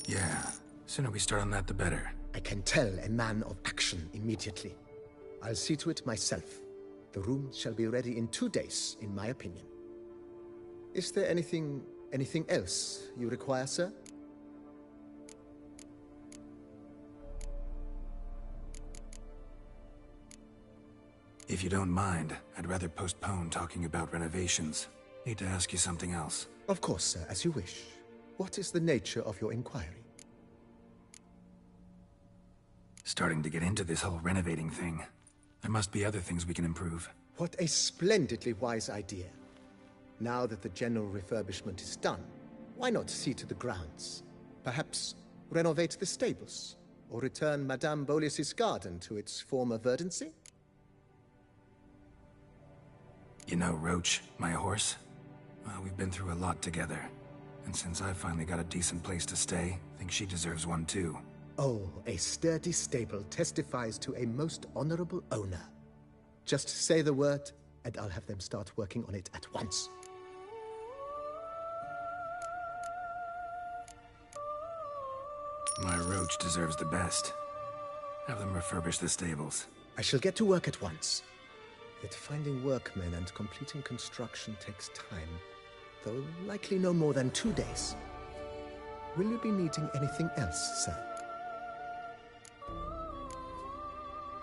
Yeah, sooner we start on that, the better. I can tell a man of action immediately. I'll see to it myself. The room shall be ready in 2 days, in my opinion. Is there anything else you require, sir? If you don't mind, I'd rather postpone talking about renovations. Need to ask you something else. Of course, sir, as you wish. What is the nature of your inquiry? Starting to get into this whole renovating thing. There must be other things we can improve. What a splendidly wise idea. Now that the general refurbishment is done, why not see to the grounds? Perhaps renovate the stables, or return Madame Bolis's garden to its former verdancy? You know Roach, my horse? Well, we've been through a lot together. And since I finally got a decent place to stay, I think she deserves one too. Oh, a sturdy stable testifies to a most honorable owner. Just say the word, and I'll have them start working on it at once. My Roach deserves the best. Have them refurbish the stables. I shall get to work at once. Yet finding workmen and completing construction takes time, though likely no more than 2 days. Will you be needing anything else, sir?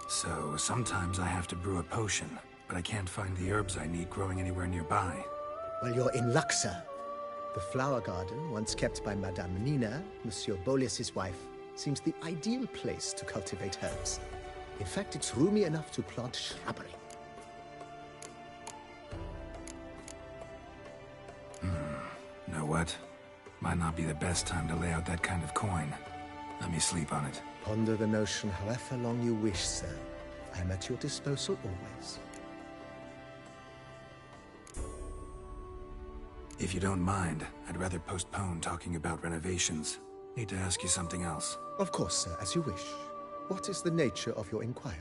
So, sometimes I have to brew a potion, but I can't find the herbs I need growing anywhere nearby. Well, you're in luck, sir. The flower garden, once kept by Madame Nina, Monsieur Bolis's wife, seems the ideal place to cultivate herbs. In fact, it's roomy enough to plant shrubbery. Know what? Might not be the best time to lay out that kind of coin. Let me sleep on it. Ponder the notion however long you wish, sir. I am at your disposal always. If you don't mind, I'd rather postpone talking about renovations. Need to ask you something else. Of course, sir, as you wish. What is the nature of your inquiry?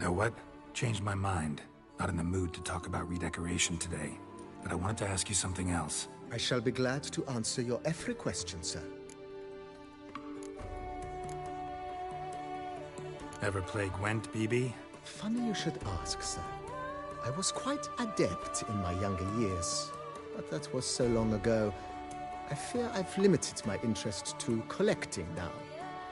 Know what? Changed my mind. Not in the mood to talk about redecoration today. But I wanted to ask you something else. I shall be glad to answer your every question, sir. Ever play Gwent, BB? Funny you should ask, sir. I was quite adept in my younger years, but that was so long ago. I fear I've limited my interest to collecting now.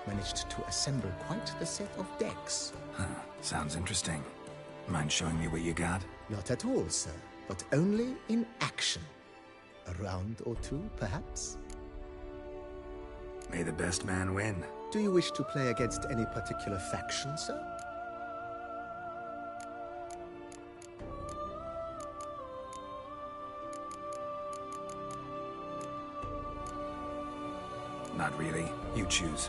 Managed to assemble quite the set of decks. Huh, sounds interesting. Mind showing me what you got? Not at all, sir, but only in action. A round or two, perhaps? May the best man win. Do you wish to play against any particular faction, sir? Not really. You choose.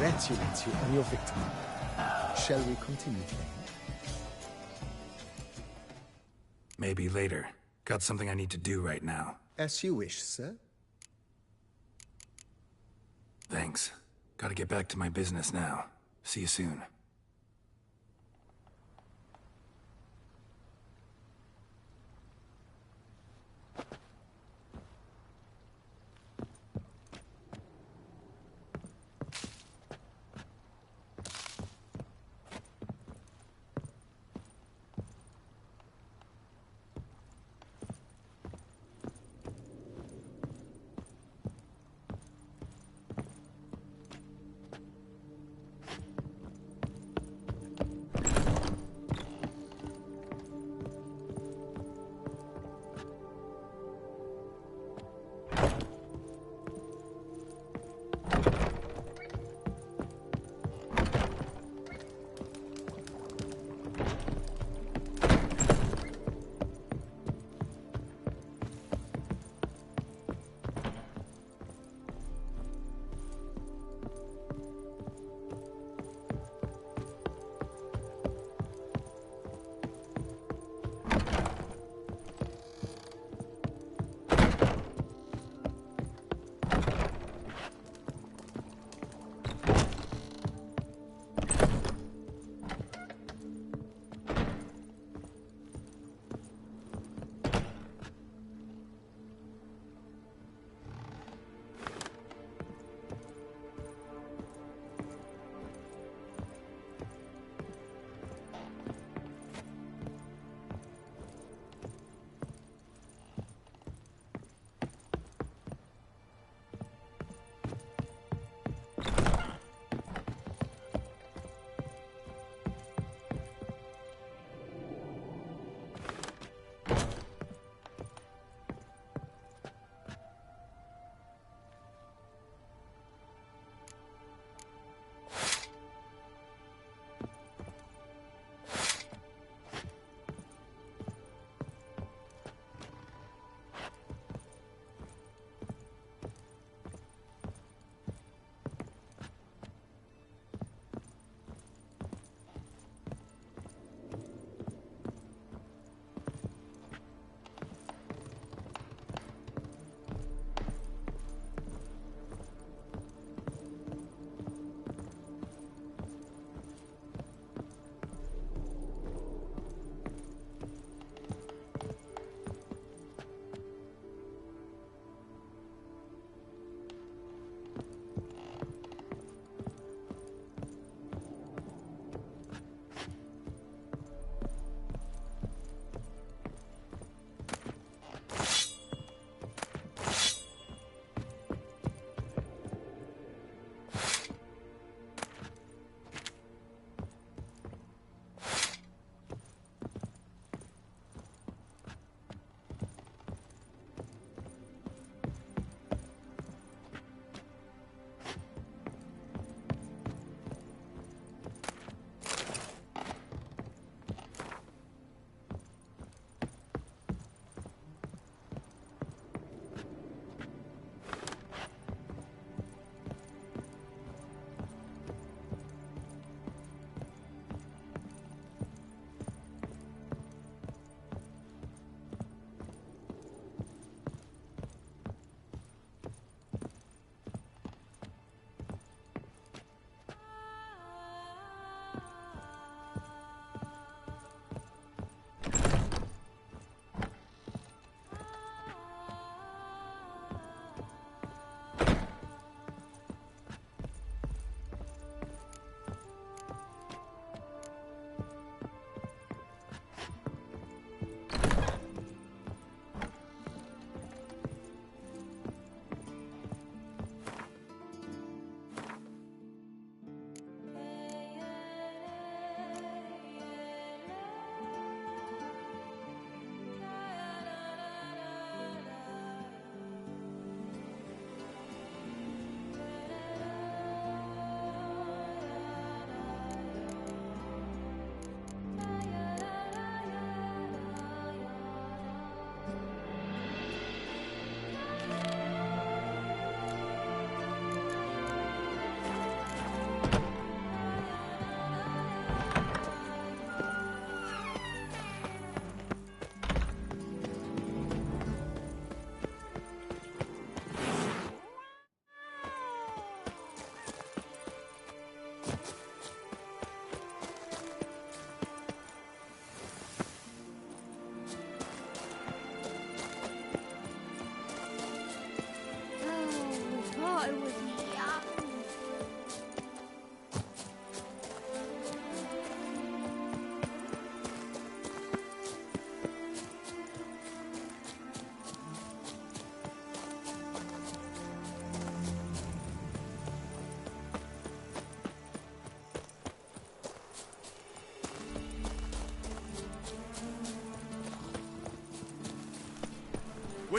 Congratulate you on your victory. Shall we continue playing? Maybe later. Got something I need to do right now. As you wish, sir. Thanks. Gotta get back to my business now. See you soon.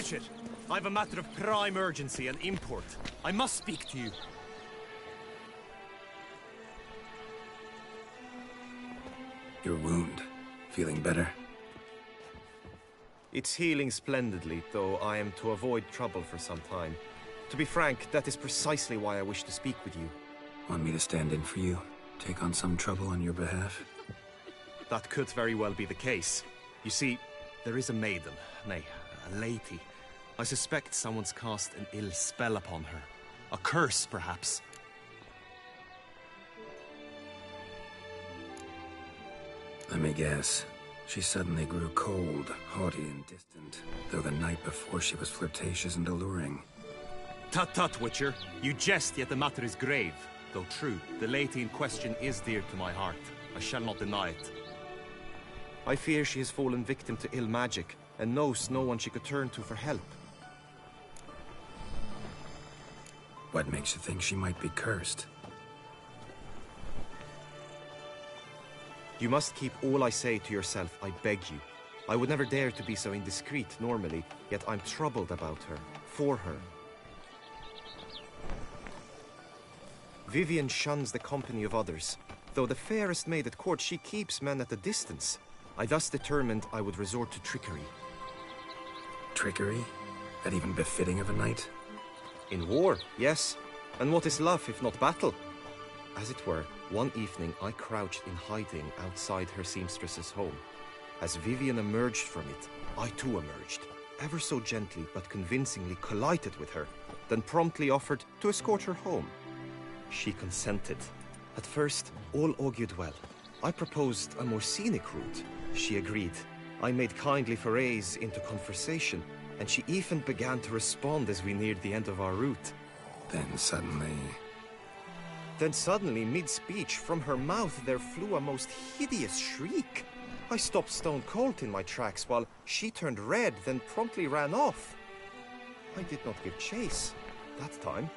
Witcher, I have a matter of prime urgency and import. I must speak to you. Your wound. Feeling better? It's healing splendidly, though I am to avoid trouble for some time. To be frank, that is precisely why I wish to speak with you. Want me to stand in for you? Take on some trouble on your behalf? That could very well be the case. You see, there is a maiden, nay, a lady. I suspect someone's cast an ill spell upon her. A curse, perhaps. Let me guess. She suddenly grew cold, haughty and distant, though the night before she was flirtatious and alluring. Tut tut, Witcher. You jest, yet the matter is grave. Though true, the lady in question is dear to my heart. I shall not deny it. I fear she has fallen victim to ill magic, and knows no one she could turn to for help. What makes you think she might be cursed? You must keep all I say to yourself, I beg you. I would never dare to be so indiscreet normally, yet I'm troubled about her, for her. Vivienne shuns the company of others. Though the fairest maid at court, she keeps men at a distance. I thus determined I would resort to trickery. Trickery? That even befitting of a knight? In war, yes. And what is love if not battle? As it were, one evening I crouched in hiding outside her seamstress's home. As Vivienne emerged from it, I too emerged, ever so gently but convincingly collided with her, then promptly offered to escort her home. She consented. At first, all augured well. I proposed a more scenic route. She agreed. I made kindly forays into conversation, and she even began to respond as we neared the end of our route. Then suddenly, mid-speech, from her mouth there flew a most hideous shriek. I stopped stone cold in my tracks while she turned red, then promptly ran off. I did not give chase that time.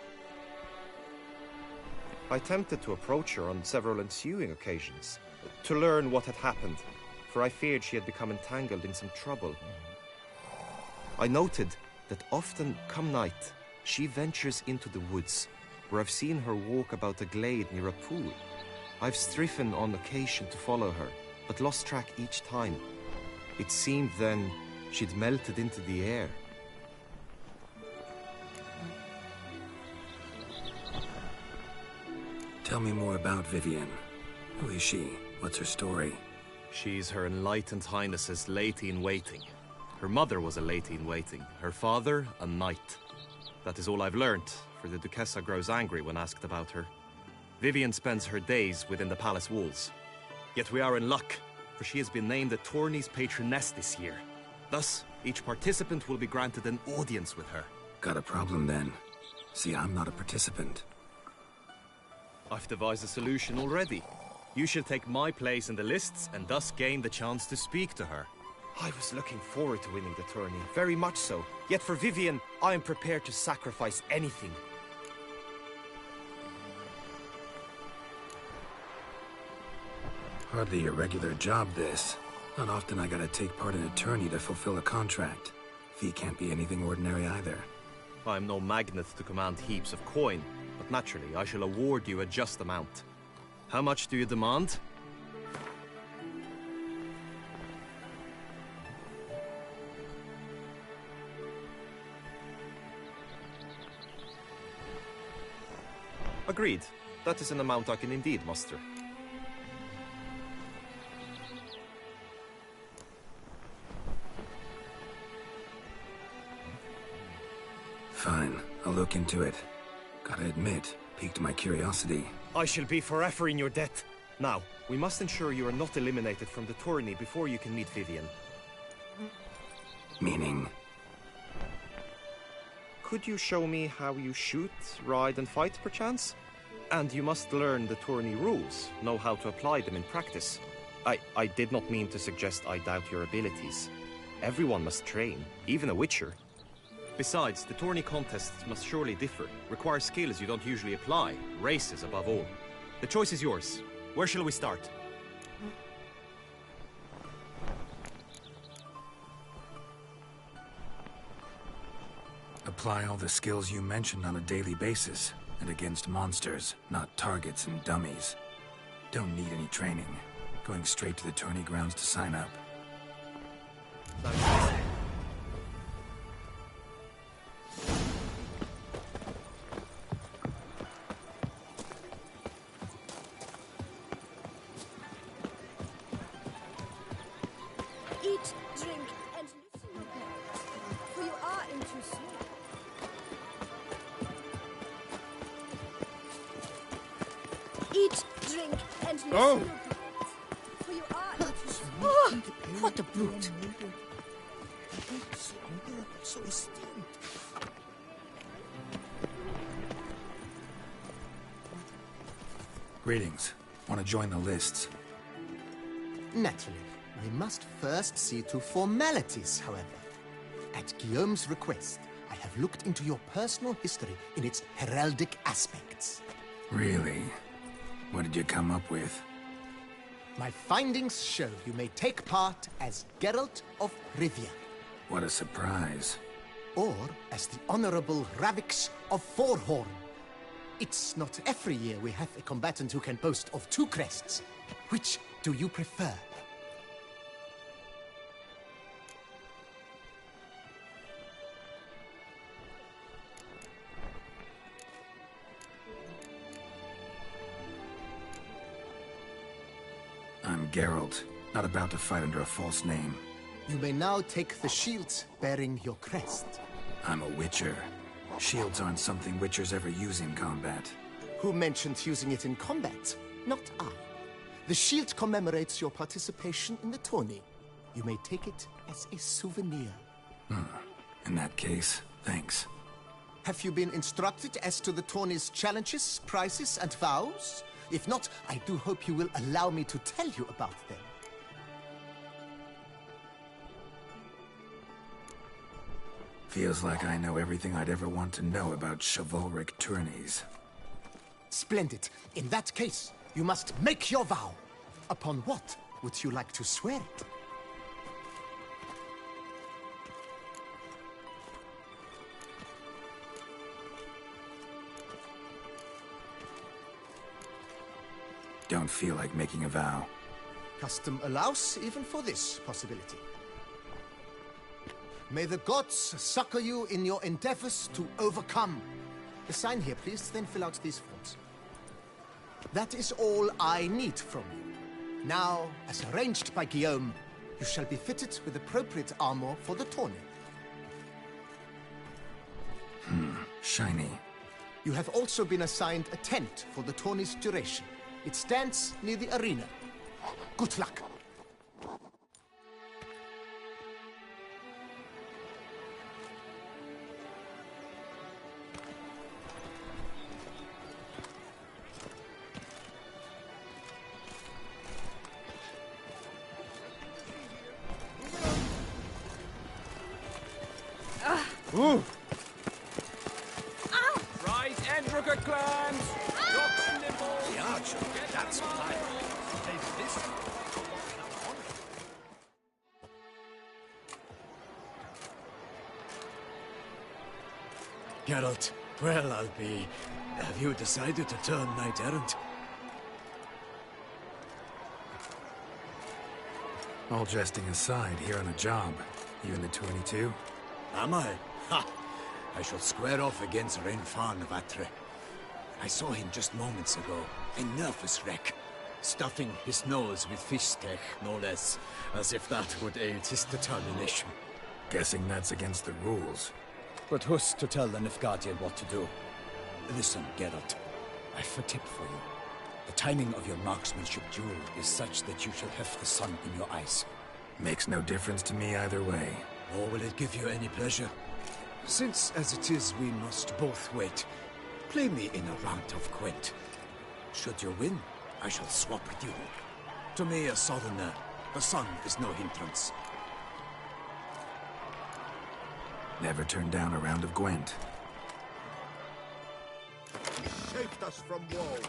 I attempted to approach her on several ensuing occasions, to learn what had happened, for I feared she had become entangled in some trouble. I noted that often, come night, she ventures into the woods, where I've seen her walk about a glade near a pool. I've striven on occasion to follow her, but lost track each time. It seemed then she'd melted into the air. Tell me more about Vivienne. Who is she? What's her story? She's Her Enlightened Highness's lady-in-waiting. Her mother was a lady-in-waiting, her father a knight. That is all I've learnt, for the Duchessa grows angry when asked about her. Vivienne spends her days within the palace walls. Yet we are in luck, for she has been named the tourney's patroness this year. Thus, each participant will be granted an audience with her. Got a problem then. See, I'm not a participant. I've devised a solution already. You shall take my place in the lists and thus gain the chance to speak to her. I was looking forward to winning the tourney, very much so. Yet for Vivienne, I am prepared to sacrifice anything. Hardly a regular job, this. Not often I gotta take part in a tourney to fulfill a contract. Fee can't be anything ordinary either. I'm no magnet to command heaps of coin, but naturally I shall award you a just amount. How much do you demand? Agreed. That is an amount I can indeed muster. Fine, I'll look into it. Gotta admit, piqued my curiosity. I shall be forever in your debt. Now, we must ensure you are not eliminated from the tourney before you can meet Vivienne. Meaning? Could you show me how you shoot, ride and fight, perchance? And you must learn the tourney rules, know how to apply them in practice. I did not mean to suggest I doubt your abilities. Everyone must train, even a witcher. Besides, the tourney contests must surely differ, require skills you don't usually apply, races above all. The choice is yours. Where shall we start? apply all the skills you mentioned on a daily basis, and against monsters, not targets and dummies. Don't need any training. Going straight to the tourney grounds to sign up. Eat, drink, and loosen your belt, for you are in too soon. Eat, drink, and loosen your belt, for you are in too soon. Oh, what a brute! So esteemed. Greetings. Want to join the lists? Naturally. We must first see to formalities, however. At Guillaume's request, I have looked into your personal history in its heraldic aspects. Really? What did you come up with? My findings show you may take part as Geralt of Rivia. What a surprise. Or as the Honorable Ravix of Forhorn. It's not every year we have a combatant who can boast of 2 crests. Which do you prefer? I'm Geralt, not about to fight under a false name. You may now take the shield bearing your crest. I'm a Witcher. Shields aren't something Witchers ever use in combat. Who mentioned using it in combat? Not I. The shield commemorates your participation in the tourney. You may take it as a souvenir. In that case, thanks. Have you been instructed as to the tourney's challenges, prizes, and vows? If not, I do hope you will allow me to tell you about them. Feels like I know everything I'd ever want to know about chivalric tourneys. Splendid. In that case, you must make your vow. Upon what would you like to swear it? Don't feel like making a vow. Custom allows even for this possibility. May the gods succor you in your endeavors to overcome. Sign here, please, then fill out these forms. That is all I need from you. Now, as arranged by Guillaume, you shall be fitted with appropriate armor for the tourney. Shiny. You have also been assigned a tent for the tourney's duration. It stands near the arena. Good luck. Ooh! Right, Endrugger clans! Rocks and nibbles! The archer, that's what I want. Take this. Geralt, well, I'll be. Have you decided to turn knight-errant? All jesting aside, here on a job. You in the 22? Am I? Ha! I shall square off against Renfan of Atre. I saw him just moments ago. A nervous wreck. Stuffing his nose with fish steak, no less. As if that would aid his determination. Guessing that's against the rules. But who's to tell the Nilfgaardian what to do? Listen, Geralt. I've a tip for you. The timing of your marksmanship duel is such that you shall have the sun in your eyes. Makes no difference to me either way. Or will it give you any pleasure? Since, as it is, we must both wait, play me in a round of Gwent. Should you win, I shall swap with you. To me, a southerner, the sun is no hindrance. Never turn down a round of Gwent. Saved us from woe.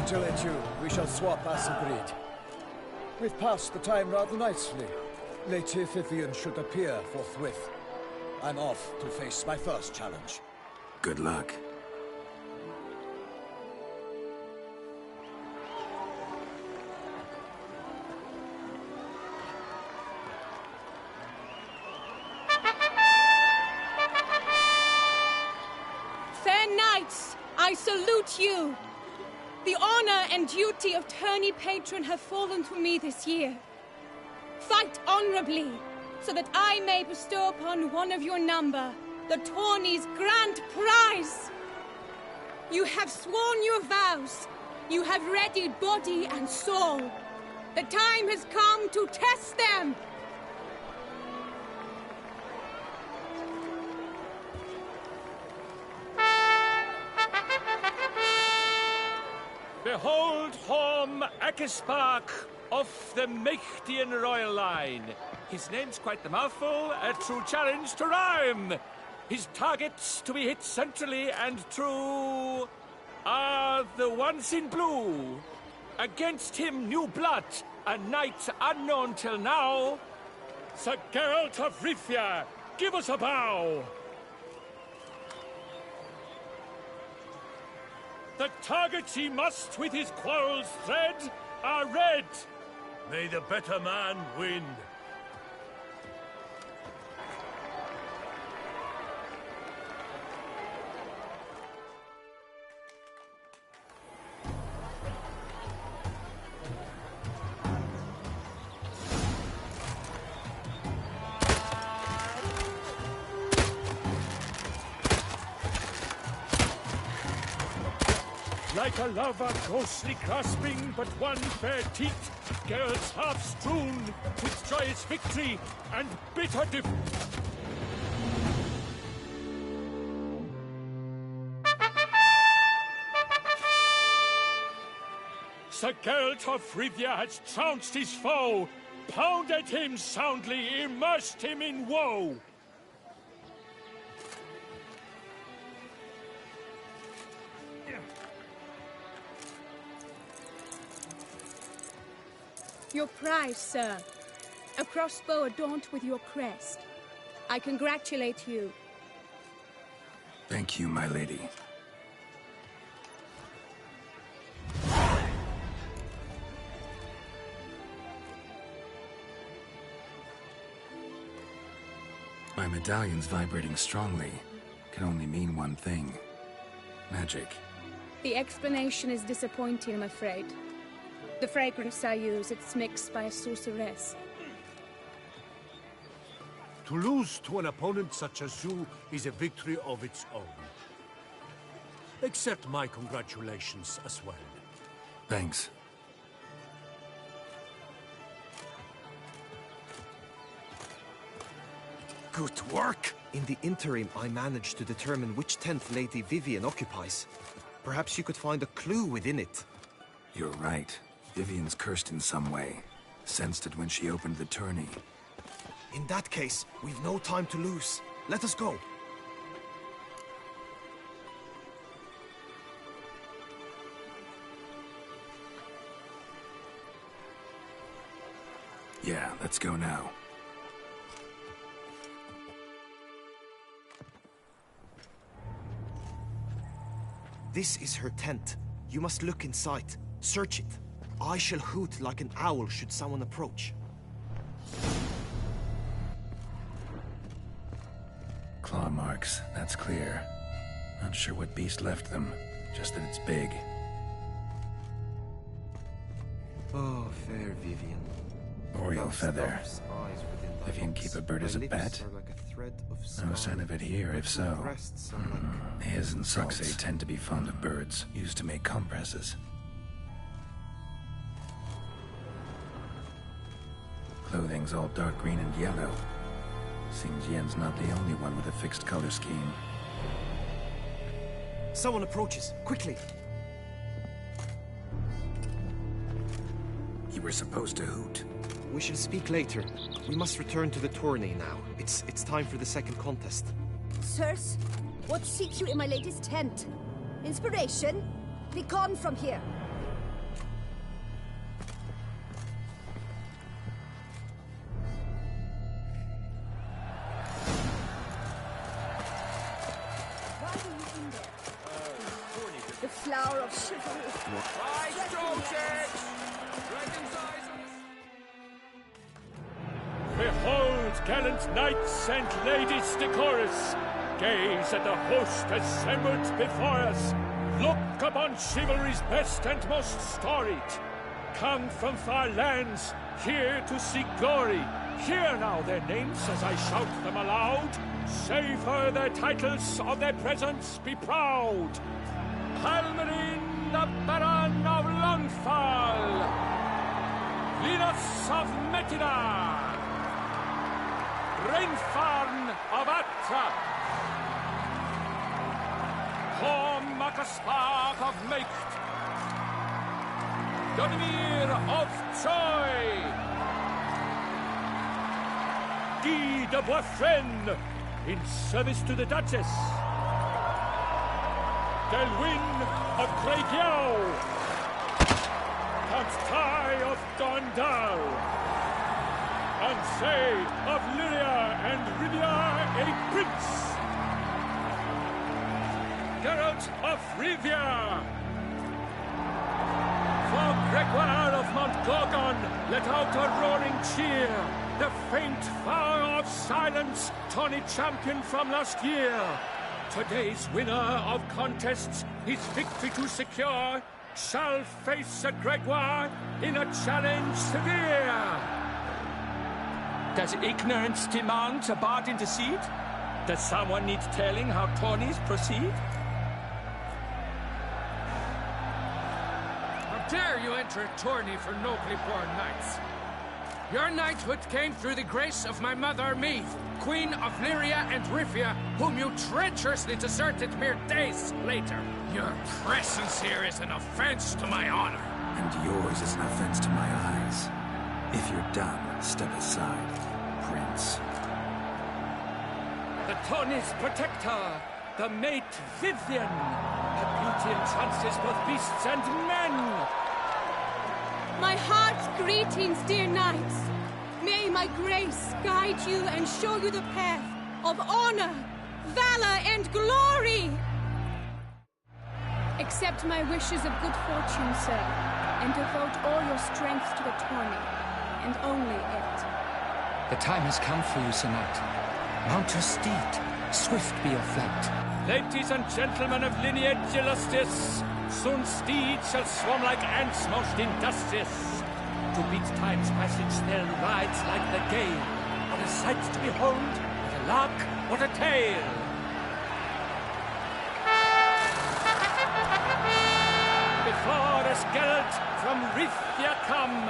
congratulate you. We shall swap as agreed. We've passed the time rather nicely. Lady Vivian should appear forthwith. I'm off to face my first challenge. Good luck. Fair knights, I salute you. The honor and duty of tourney patron have fallen to me this year. Fight honorably, so that I may bestow upon one of your number the tourney's grand prize. You have sworn your vows. You have readied body and soul. The time has come to test them. Behold Horm Akispark of the Mechtian royal line. His name's quite the mouthful, a true challenge to rhyme. His targets to be hit centrally and true are the ones in blue. Against him new blood, a knight unknown till now. Sir Geralt of Rivia, give us a bow. The targets he must with his quarrels thread are red. May the better man win. Like a lover ghostly grasping but one fair teat, girls half strewn with joyous victory and bitter Sir Geralt of Rivia has trounced his foe, pounded him soundly, immersed him in woe. Your prize, sir. A crossbow adorned with your crest. I congratulate you. Thank you, my lady. My medallion's vibrating strongly. Can only mean one thing. Magic. The explanation is disappointing, I'm afraid. The fragrance I use, it's mixed by a sorceress. To lose to an opponent such as you is a victory of its own. Accept my congratulations as well. Thanks. Good work! In the interim, I managed to determine which tent Lady Vivian occupies. Perhaps you could find a clue within it. You're right. Vivian's cursed in some way. Sensed it when she opened the tourney. In that case, we've no time to lose. Let us go. Yeah, let's go now. This is her tent. You must look inside. Search it. I shall hoot like an owl should someone approach. Claw marks, that's clear. Not sure what beast left them, just that it's big. Oh, fair Vivian. Boreal feather. Vivian keep a bird as a pet? No sign of it here, if so. His and Saxay tend to be fond of birds, used to make compresses. Clothing's all dark green and yellow. Seems Yen's not the only one with a fixed color scheme. Someone approaches. Quickly! You were supposed to hoot. We shall speak later. We must return to the tourney now. It's time for the second contest. Sirs, what seek you in my lady's tent? Inspiration? Be gone from here. hour of chivalry. Behold, gallant knights and ladies decorous, gaze at the host assembled before us. Look upon chivalry's best and most storied. Come from far lands, here to seek glory. Hear now their names as I shout them aloud. Savor their titles, of their presence be proud. Halmarin, the Baron of Longfall. Linus of Metida. Rainfarn of Atra. Horm Makaspark of Meicht. Donimir of Troy. Guy de Boisfren, in service to the Duchess. Delwyn of Craigyow. Count Tai of Dondal. Ansay of Lyria and Rivia a prince. Geralt of Rivia. For Gregoire of Montgorgon, let out a roaring cheer. The faint vow of silence, tawny champion from last year. Today's winner of contests, his victory to secure, shall face Sir Gregoire in a challenge severe. Does ignorance demand a bard intercede? Does someone need telling how tourneys proceed? How dare you enter a tourney for nobly born knights? Your knighthood came through the grace of my mother Meath, Queen of Lyria and Rivia, whom you treacherously deserted mere days later. Your presence here is an offense to my honor. And yours is an offense to my eyes. If you're done, step aside, Prince. The tourney's protector, the mate Vivian. Her beauty entrances both beasts and men. My heart's greetings, dear knights. May my grace guide you and show you the path of honor, valor, and glory. Accept my wishes of good fortune, sir, and devote all your strength to the tourney, and only it. The time has come for you, Sir Knight. Mount your steed. Swift be your flight. Ladies and gentlemen of lineage illustrious, soon steeds shall swarm like ants most industrious. To beat time's passage they'll ride like the gale. What a sight to behold, what a lark, what a tale! Before us Geralt from Rithia come,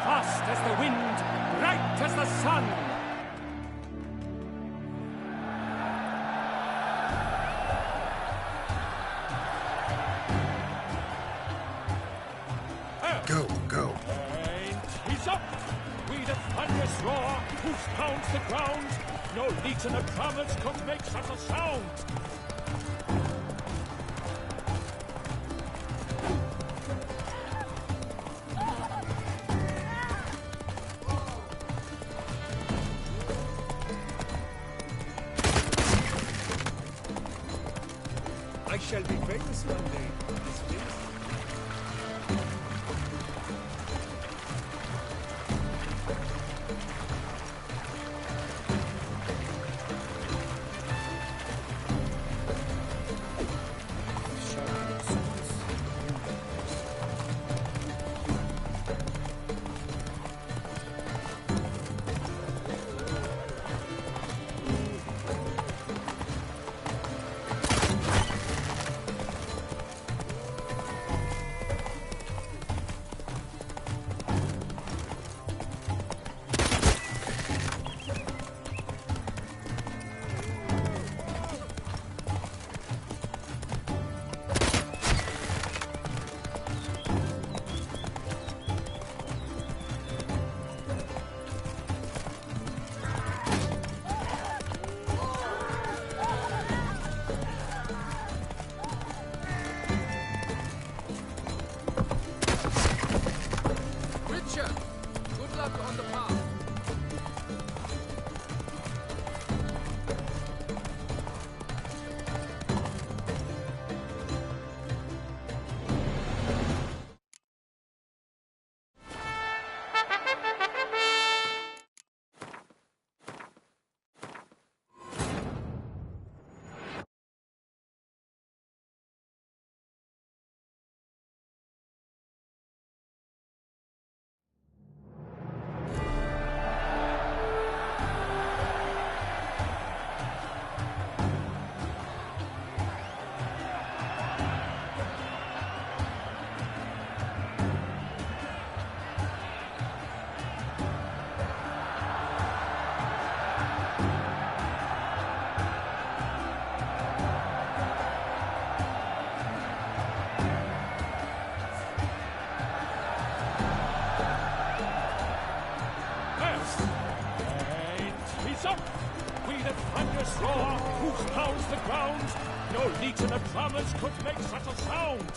fast as the wind, bright as the sun. Go, go. And he's up! We the thunderous roar, whose pounds the ground. No legion of drummers could make such a sound. I shall be famous one day. roar, whose pounds the ground. No legion of drummers could make such a sound.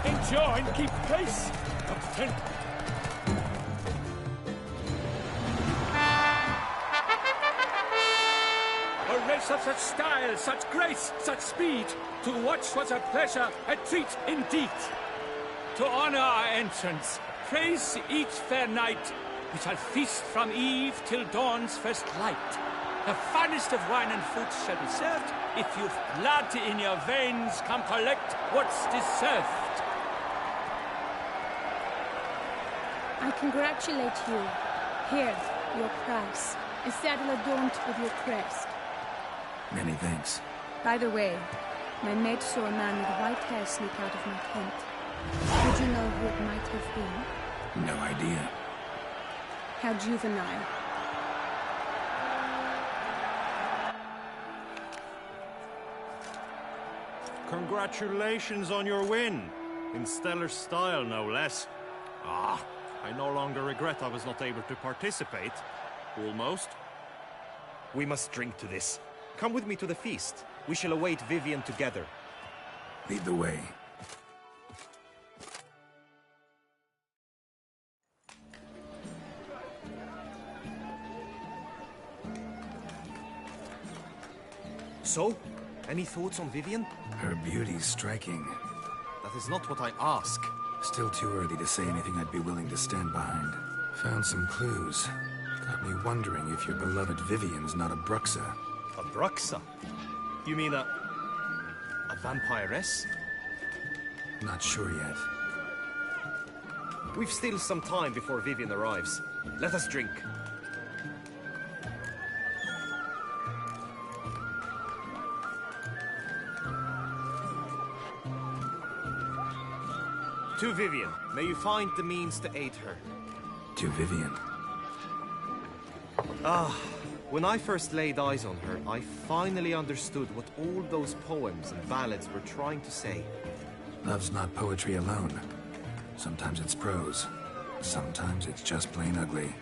Endure and keep pace. A race of such style, such grace, such speed. To watch was a pleasure, a treat indeed. To honor our entrance, praise each fair knight. We shall feast from eve till dawn's first light. The finest of wine and fruits shall be served. If you've blood in your veins, come collect what's deserved. I congratulate you. Here, your prize. A saddle adorned with your crest. Many thanks. By the way, my maid saw a man with white hair sneak out of my tent. Would you know who it might have been? No idea. How juvenile. Congratulations on your win. In stellar style, no less. Ah, I no longer regret I was not able to participate. Almost. We must drink to this. Come with me to the feast. We shall await Vivian together. Lead the way. So, any thoughts on Vivian? Her beauty's striking. That is not what I ask. Still too early to say anything I'd be willing to stand behind. Found some clues. Got me wondering if your beloved Vivian's not a Bruxa. A Bruxa? You mean a vampiress? Not sure yet. We've still some time before Vivian arrives. Let us drink. To Vivian, may you find the means to aid her. To Vivian. Ah, when I first laid eyes on her, I finally understood what all those poems and ballads were trying to say. Love's not poetry alone. Sometimes it's prose. Sometimes it's just plain ugly.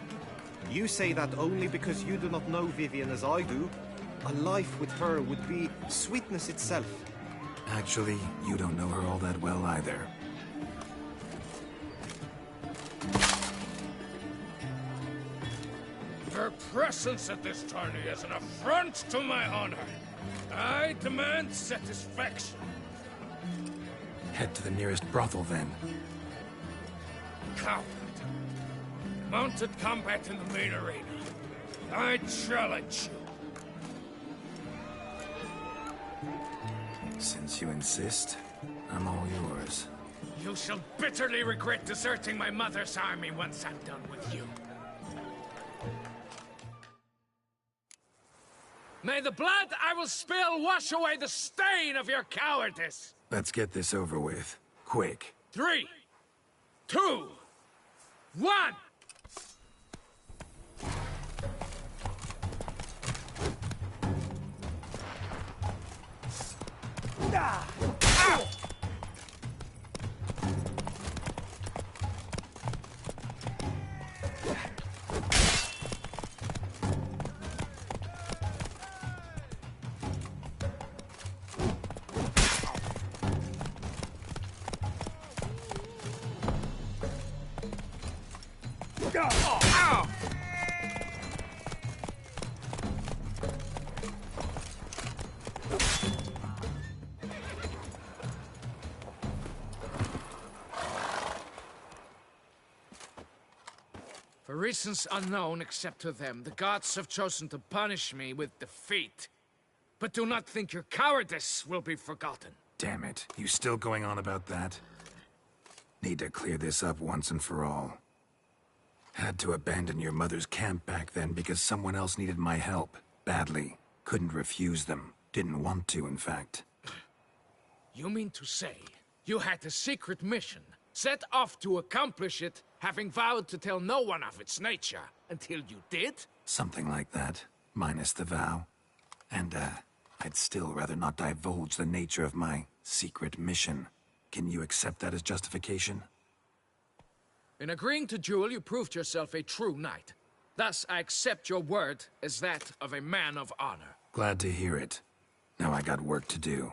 You say that only because you do not know Vivian as I do. A life with her would be sweetness itself. Actually, you don't know her all that well either. presence at this tourney is an affront to my honor. I demand satisfaction. Head to the nearest brothel, then. Coward. Mounted combat in the main arena. I challenge you. Since you insist, I'm all yours. You shall bitterly regret deserting my mother's army once I'm done with you. May the blood I will spill wash away the stain of your cowardice! Let's get this over with. Quick. 3, 2, 1! Ow! Ow! For reasons unknown except to them, the gods have chosen to punish me with defeat. But do not think your cowardice will be forgotten. Damn it. You still going on about that? Need to clear this up once and for all. Had to abandon your mother's camp back then because someone else needed my help. Badly. Couldn't refuse them. Didn't want to, in fact. You mean to say you had a secret mission, set off to accomplish it, having vowed to tell no one of its nature, until you did? Something like that. Minus the vow. And, I'd still rather not divulge the nature of my secret mission. Can you accept that as justification? In agreeing to duel, you proved yourself a true knight. Thus, I accept your word as that of a man of honor. Glad to hear it. Now I got work to do.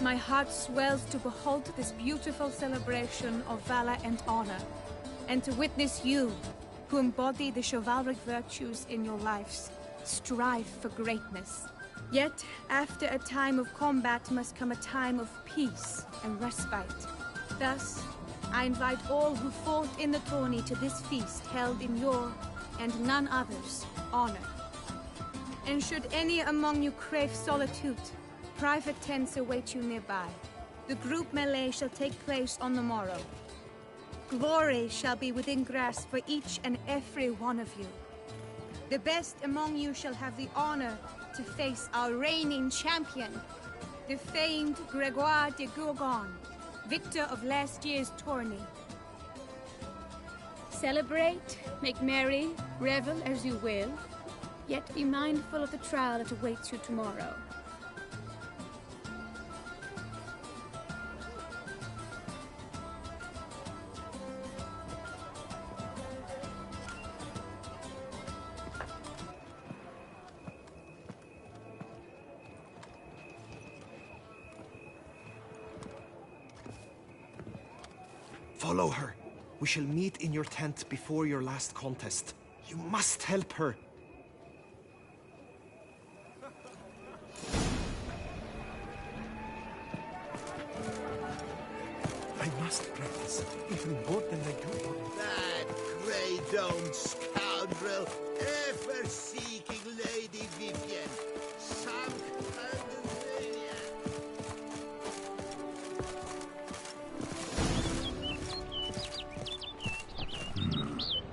My heart swells to behold this beautiful celebration of valor and honor, and to witness you, who embody the chivalric virtues in your lives, strive for greatness. Yet, after a time of combat must come a time of peace and respite. Thus, I invite all who fought in the tourney to this feast held in your, and none other's, honor. And should any among you crave solitude, private tents await you nearby. The group melee shall take place on the morrow. Glory shall be within grasp for each and every one of you. The best among you shall have the honor to face our reigning champion, the famed Gregoire de Gourgon, victor of last year's tourney. Celebrate, make merry, revel as you will, yet be mindful of the trial that awaits you tomorrow. Follow her. We shall meet in your tent before your last contest. You must help her. I must practice, even more than I do. That grey-domed scoundrel, ever seeking Lady Vivienne. Some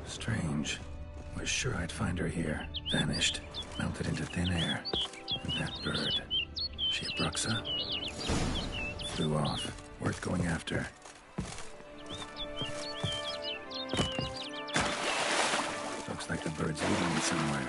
Strange. Was sure I'd find her here. Vanished. Melted into thin air. And that bird. She a Bruxa? Flew off. Worth going after. Looks like the bird's leading me somewhere.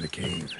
the cave.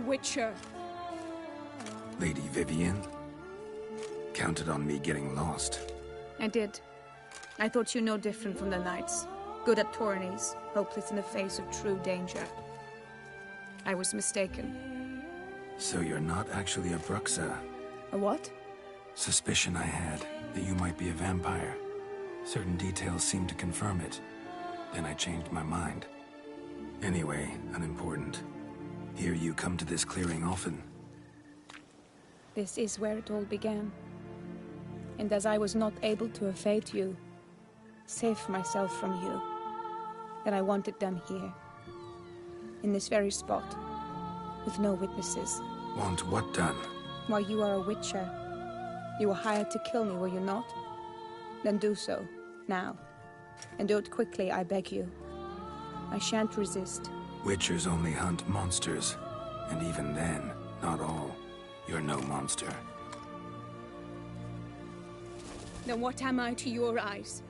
Witcher. Lady Vivienne? Counted on me getting lost. I did. I thought you no different from the knights. Good at tourneys, hopeless in the face of true danger. I was mistaken. So you're not actually a Bruxa? A what? Suspicion I had, that you might be a vampire. Certain details seemed to confirm it. Then I changed my mind. Anyway, unimportant. Hear you come to this clearing often. This is where it all began. And as I was not able to evade you, save myself from you, then I wanted them here. In this very spot, with no witnesses. Want what done? Why, you are a witcher. You were hired to kill me, were you not? Then do so, now. And do it quickly, I beg you. I shan't resist. Witchers only hunt monsters. And even then, not all. You're no monster. Then what am I to your eyes?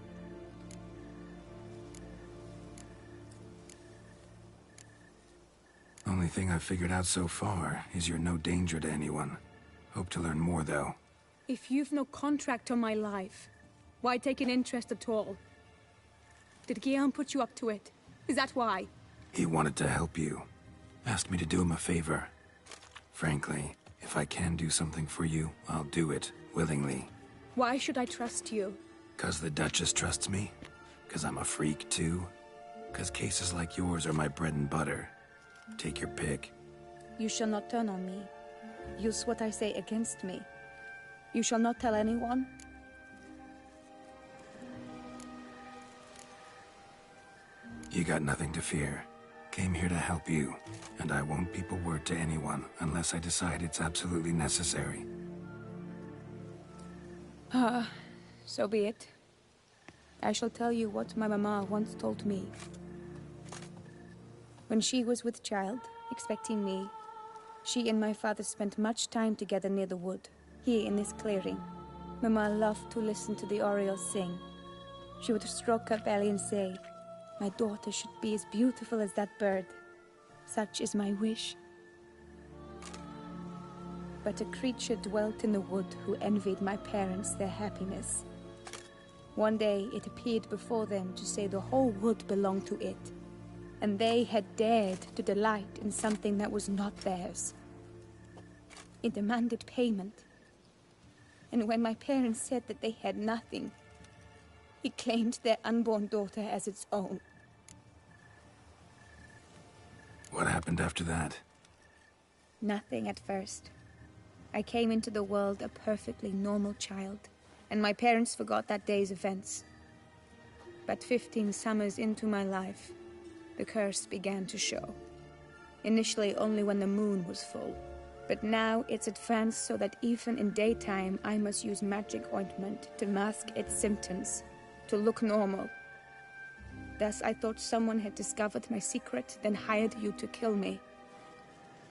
Only thing I've figured out so far is you're no danger to anyone. Hope to learn more, though. If you've no contract on my life, why take an interest at all? Did Guillaume put you up to it? Is that why? He wanted to help you. Asked me to do him a favor. Frankly, if I can do something for you, I'll do it, willingly. Why should I trust you? 'Cause the Duchess trusts me? 'Cause I'm a freak, too? 'Cause cases like yours are my bread and butter? Take your pick. You shall not turn on me. Use what I say against me. You shall not tell anyone? You got nothing to fear. Came here to help you, and I won't peep a word to anyone unless I decide it's absolutely necessary. So be it. I shall tell you what my mama once told me. When she was with child, expecting me, she and my father spent much time together near the wood, here in this clearing. Mama loved to listen to the orioles sing. She would stroke her belly and say, "My daughter should be as beautiful as that bird. Such is my wish." But a creature dwelt in the wood who envied my parents their happiness. One day it appeared before them to say the whole wood belonged to it, and they had dared to delight in something that was not theirs. It demanded payment. And when my parents said that they had nothing, it claimed their unborn daughter as its own. What happened after that? Nothing at first. I came into the world a perfectly normal child, and my parents forgot that day's events. But 15 summers into my life, the curse began to show. Initially only when the moon was full, but now it's advanced so that even in daytime I must use magic ointment to mask its symptoms, to look normal. Thus I thought someone had discovered my secret, then hired you to kill me.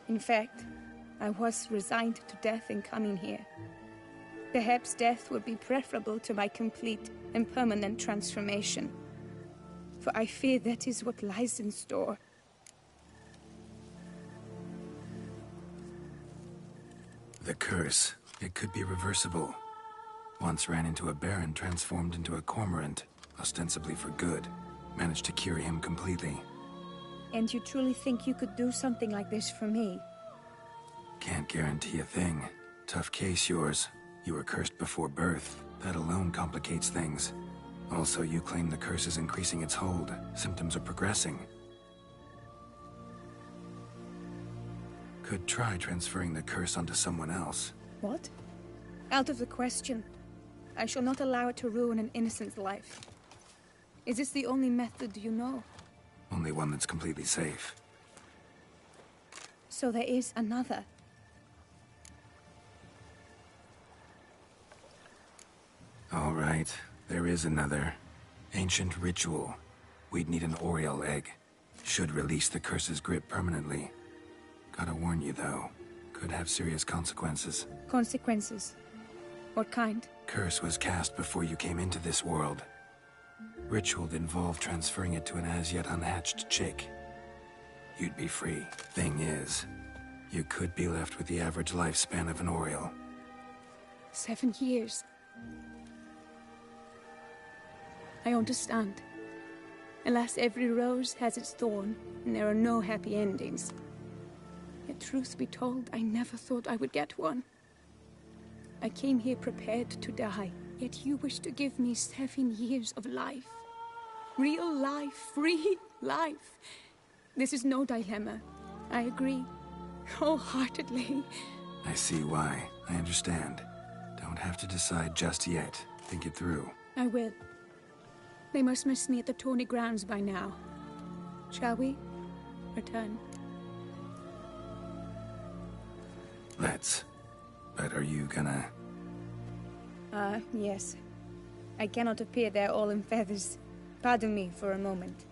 In fact, I was resigned to death in coming here. Perhaps death would be preferable to my complete and permanent transformation. For I fear that is what lies in store. The curse. It could be reversible. Once ran into a baron transformed into a cormorant. ostensibly for good. Managed to cure him completely. And you truly think you could do something like this for me? Can't guarantee a thing. Tough case, yours. You were cursed before birth. That alone complicates things. Also, you claim the curse is increasing its hold. Symptoms are progressing. Could try transferring the curse onto someone else. What? Out of the question. I shall not allow it to ruin an innocent's life. Is this the only method you know? Only one that's completely safe. So there is another. All right, there is another. Ancient ritual. We'd need an Oriel egg. Should release the curse's grip permanently. Gotta warn you, though. Could have serious consequences. Consequences? What kind? Curse was cast before you came into this world. Ritual involved transferring it to an as-yet unhatched chick. You'd be free. Thing is, you could be left with the average lifespan of an Oriel. 7 years. I understand. Alas, every rose has its thorn, and there are no happy endings. Yet truth be told, I never thought I would get one. I came here prepared to die, yet you wish to give me 7 years of life. Real life, free life. This is no dilemma. I agree, wholeheartedly. I see why. I understand. Don't have to decide just yet. Think it through. I will. They must miss me at the tourney grounds by now. Shall we return? Let's. But are you gonna... Yes. I cannot appear there all in feathers. Pardon me for a moment.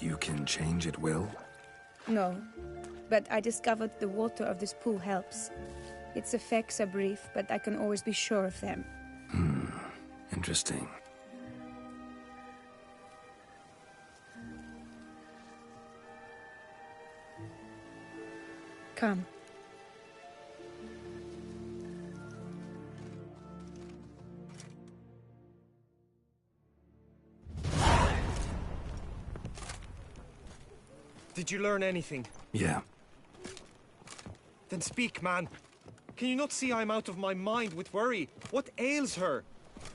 You can change at will? No, but I discovered the water of this pool helps. Its effects are brief, but I can always be sure of them. Interesting. Come. Did you learn anything? Yeah. Then speak, man. Can you not see I'm out of my mind with worry? What ails her?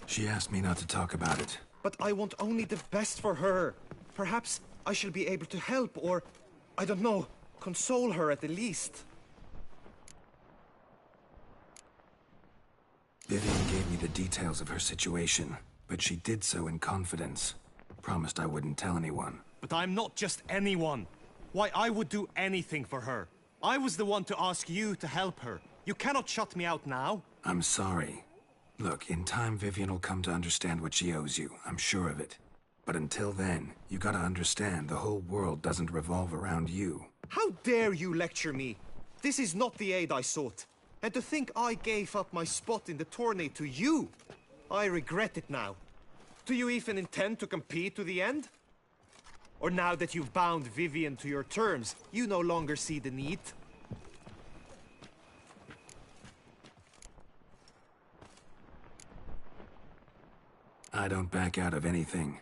She asked me not to talk about it. But I want only the best for her. Perhaps I shall be able to help, or, I don't know, console her at the least. Vivian gave me the details of her situation, but she did so in confidence. Promised I wouldn't tell anyone. But I'm not just anyone. Why, I would do anything for her. I was the one to ask you to help her. You cannot shut me out now. I'm sorry. Look, in time Vivian will come to understand what she owes you. I'm sure of it. But until then, you gotta understand the whole world doesn't revolve around you. How dare you lecture me? This is not the aid I sought. And to think I gave up my spot in the tourney to you. I regret it now. Do you even intend to compete to the end? Or now that you've bound Vivian to your terms, you no longer see the need? I don't back out of anything.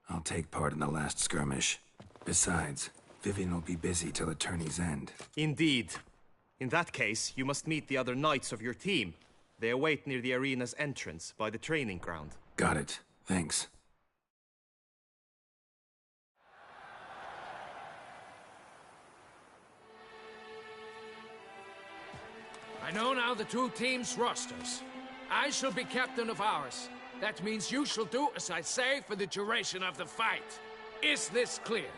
I'll take part in the last skirmish. Besides, Vivian will be busy till the tourney's end. Indeed. In that case, you must meet the other knights of your team. They await near the arena's entrance, by the training ground. Got it. Thanks. I know now the two teams' rosters. I shall be captain of ours. That means you shall do as I say for the duration of the fight. Is this clear?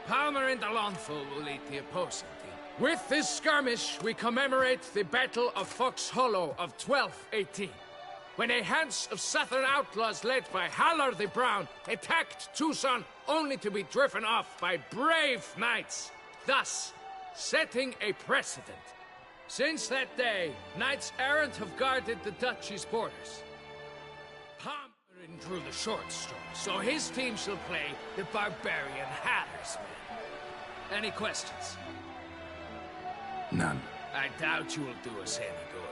Palmer and Alonfo will lead the opposing team. With this skirmish, we commemorate the Battle of Fox Hollow of 1218. when a Hans of Southern outlaws led by Halar the Brown attacked Tucson only to be driven off by brave knights, thus setting a precedent. Since that day, knights errant have guarded the duchy's borders. Palmerin drew the short straw, so his team shall play the barbarian Hatter's men. Any questions? None. I doubt you will do us any good.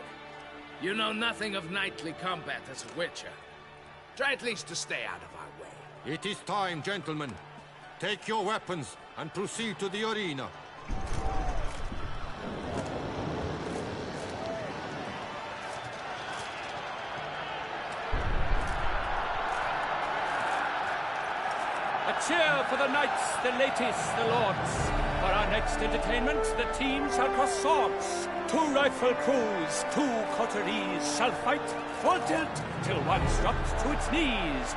You know nothing of knightly combat as a witcher. Try at least to stay out of our way. It is time, gentlemen. Take your weapons and proceed to the arena. A cheer for the knights, the ladies, the lords. For our next entertainment, the teams shall cross swords. 2 rifle crews, 2 coteries shall fight full tilt till one's dropped to its knees.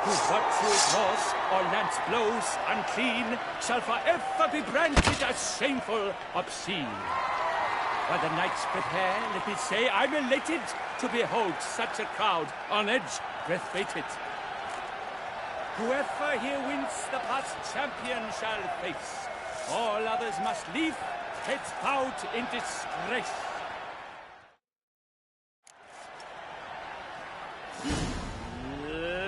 Whose virtue is lost or lance blows unclean shall forever be branded as shameful, obscene. While the knights prepare, let me say I'm elated to behold such a crowd on edge, breath-baited. Whoever here wins the past champion shall face. All others must leave, heads bowed in disgrace.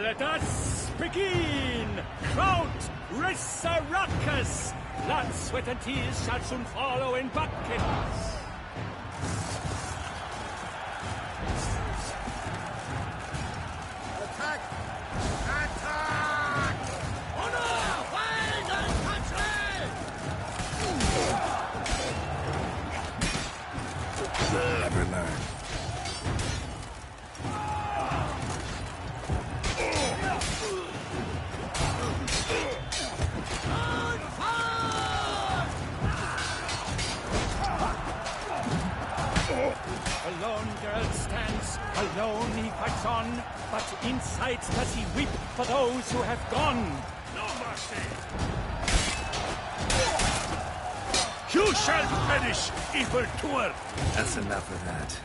Let us begin! Count Resaracus! Blood, sweat, and tears shall soon follow in buckets. Attack! Attack! Honor! Fight and country! Never learn. Alone Geralt stands, alone he fights on, but inside does he weep for those who have gone. No mercy! You shall perish, evil doer! That's enough of that.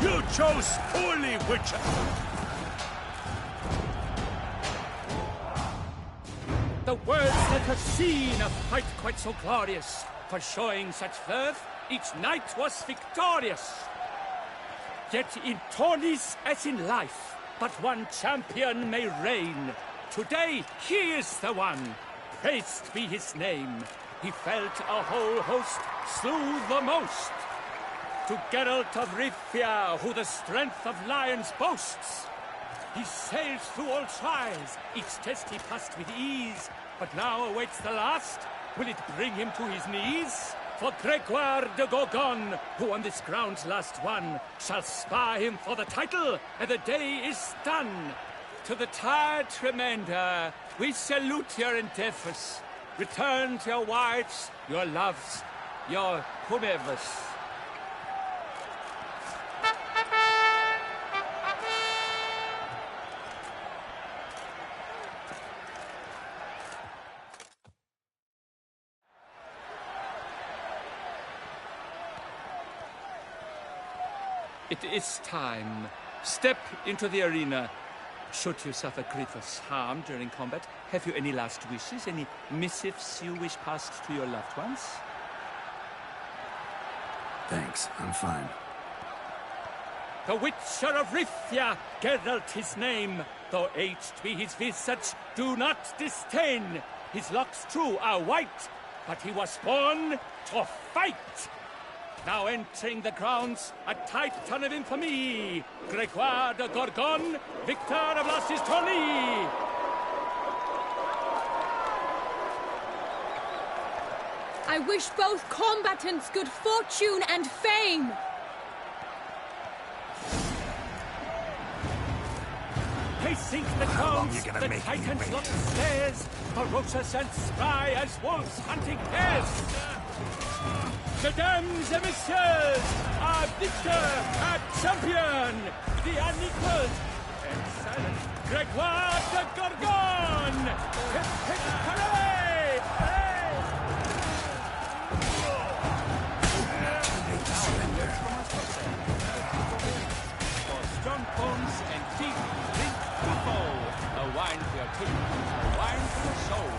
You chose poorly, Witcher! The words that have seen a fight quite so glorious, for showing such verve, each knight was victorious. Yet in tourneys as in life, but one champion may reign. Today he is the one, praised be his name. He felt a whole host, slew the most. To Geralt of Rivia, who the strength of lions boasts. He sailed through all trials, each test he passed with ease, but now awaits the last. Will it bring him to his knees? For Gregoire de Gorgon, who on this ground's last won, shall spar him for the title, and the day is done. To the tired Tremenda, we salute your endeavors. Return to your wives, your loves, your whomevers. It is time. Step into the arena. Should you suffer grievous harm during combat, have you any last wishes? Any missives you wish passed to your loved ones? Thanks, I'm fine. The Witcher of Rivia, Geralt his name. Though aged be his visage, do not disdain. His locks true are white, but he was born to fight. Now entering the grounds, a titan of infamy, Gregoire de Gorgon, victor of Las's tourney. I wish both combatants good fortune and fame. Pacing the grounds, the titans lock the stairs, ferocious and spry as wolves hunting hares. Mesdames et messieurs, our victor, our champion, the unequaled and silent Gregoire de Gorgon! Hip, hip, hooray! For strong bones and teeth, drink Buffo. A wine for your teeth, a wine for your soul.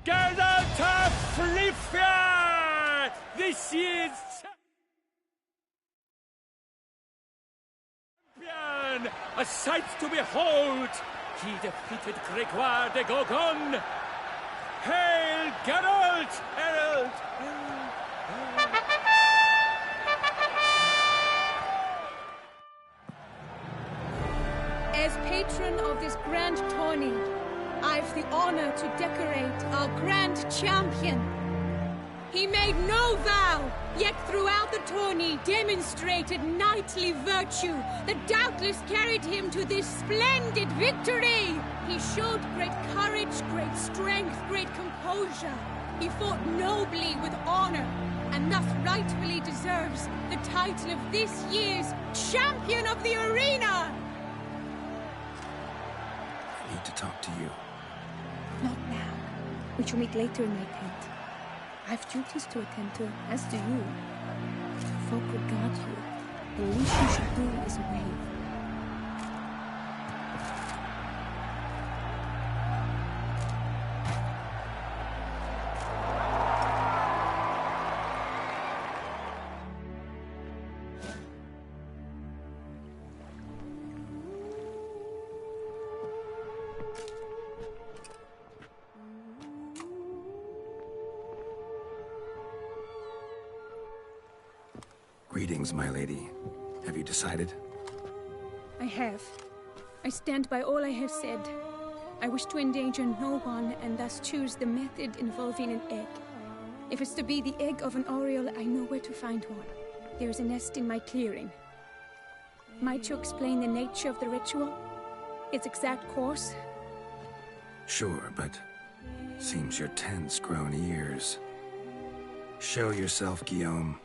Geralt of Rivia! This year's champion! A sight to behold! He defeated Gregoire de Gorgon! Hail, Geralt! Herald! As patron of this grand tourney, I've the honor to decorate our grand champion. He made no vow, yet throughout the tourney demonstrated knightly virtue that doubtless carried him to this splendid victory. He showed great courage, great strength, great composure. He fought nobly with honor, and thus rightfully deserves the title of this year's Champion of the Arena! I need to talk to you. Not now. We shall meet later in my tent. I have duties to attend to, as do you. Folk regard you. The least you should do is wave. Greetings, my lady. Have you decided? I have. I stand by all I have said. I wish to endanger no one, and thus choose the method involving an egg. If it's to be the egg of an oriole, I know where to find one. There is a nest in my clearing. Might you explain the nature of the ritual? Its exact course? Sure, but seems your tense grown ears. Show yourself, Guillaume.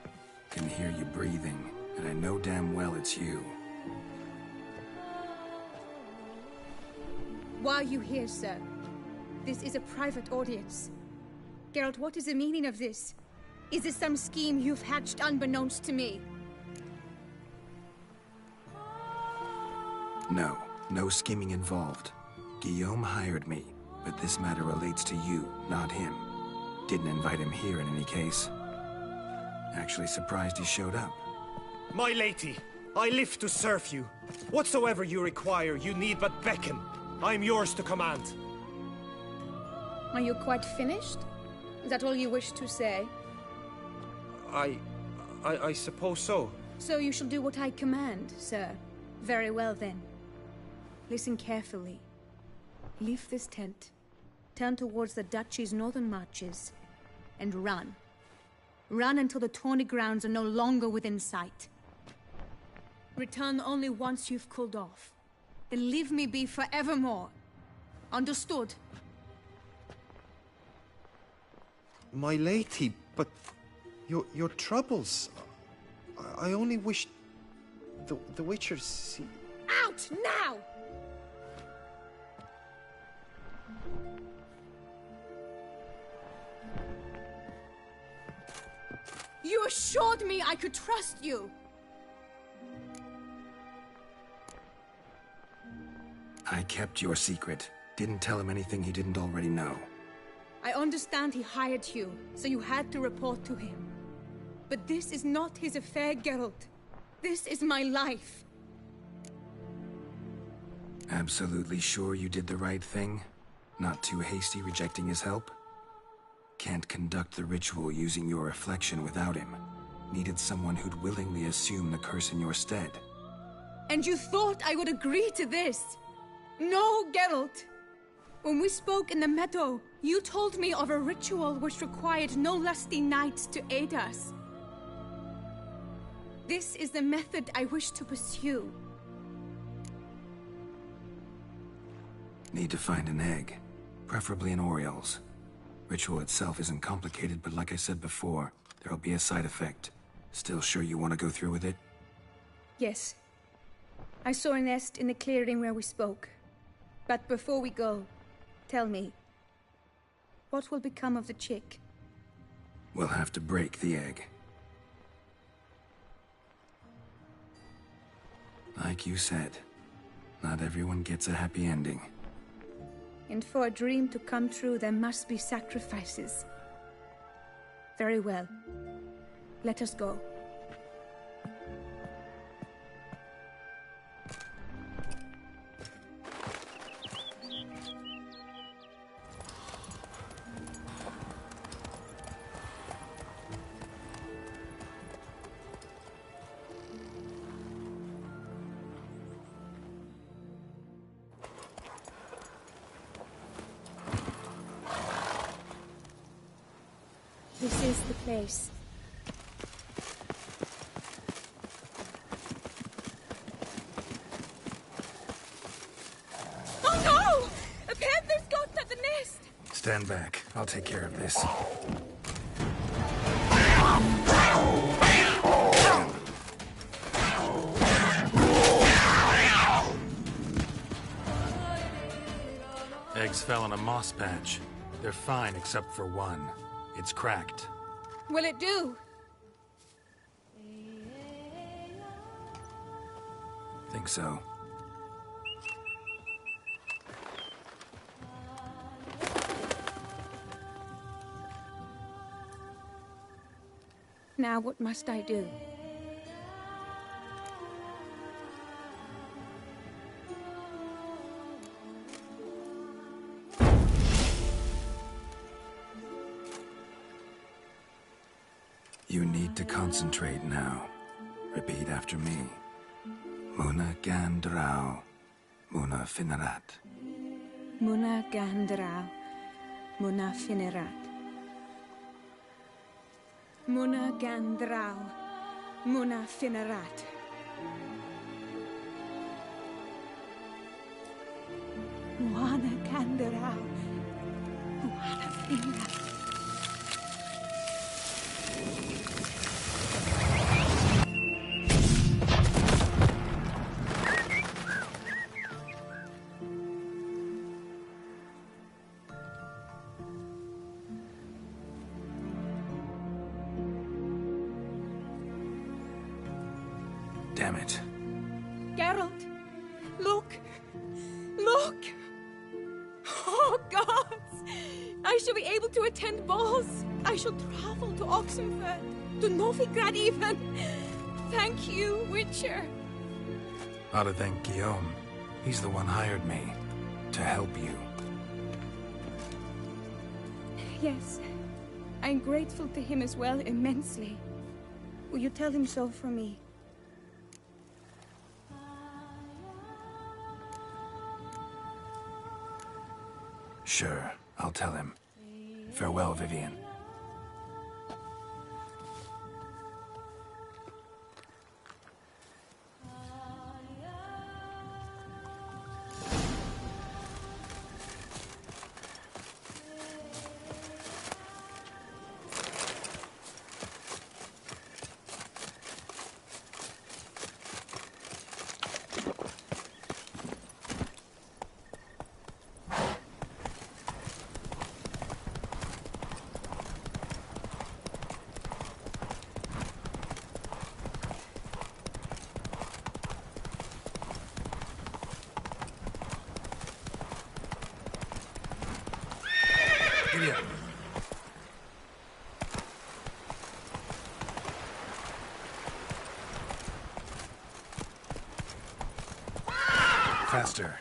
Can hear you breathing, and I know damn well it's you. Why are you here, sir? This is a private audience. Geralt, what is the meaning of this? Is this some scheme you've hatched unbeknownst to me? No, no scheming involved. Guillaume hired me, but this matter relates to you, not him. Didn't invite him here in any case. Actually surprised he showed up. My lady, I live to serve you. Whatsoever you require, you need but beckon. I'm yours to command. Are you quite finished? Is that all you wish to say? I suppose so. So you shall do what I command, sir. Very well, then. Listen carefully. Leave this tent, turn towards the Duchy's northern marches, and run. Run until the tourney grounds are no longer within sight. Return only once you've cooled off. Then leave me be forevermore. Understood? My lady, but your troubles. I only wish the Witcher see. Out now! You assured me I could trust you! I kept your secret. Didn't tell him anything he didn't already know. I understand he hired you, so you had to report to him. But this is not his affair, Geralt. This is my life. Absolutely sure you did the right thing? Not too hasty rejecting his help? Can't conduct the ritual using your reflection without him. Needed someone who'd willingly assume the curse in your stead. And you thought I would agree to this? No, Geralt! When we spoke in the meadow, you told me of a ritual which required no lusty knights to aid us. This is the method I wish to pursue. Need to find an egg. Preferably an oriole's. Ritual itself isn't complicated, but like I said before, there'll be a side effect. Still sure you want to go through with it? Yes. I saw a nest in the clearing where we spoke. But before we go, tell me, what will become of the chick? We'll have to break the egg. Like you said, not everyone gets a happy ending. And for a dream to come true, there must be sacrifices. Very well. Let us go. This is the place. Oh no! A panther's got at the nest! Stand back. I'll take care of this. Eggs fell in a moss patch. They're fine except for one. It's cracked. Will it do? Think so. Now what must I do? You need to concentrate now. Repeat after me. Muna Gandrau, Muna Finerat. Muna Gandrau, Muna Finerat. Muna Gandrau, Muna Finerat. Muna Gandrau, Muna Finerat. Damn it. Geralt, look! Look! Oh, gods! I shall be able to attend balls. I shall travel to Oxenfurt, to Novigrad even. Thank you, Witcher. Ought to thank Guillaume. He's the one hired me. To help you. Yes. I'm grateful to him as well, immensely. Will you tell him so for me? Sure, I'll tell him. Farewell, Vivian. Giddy up. Faster.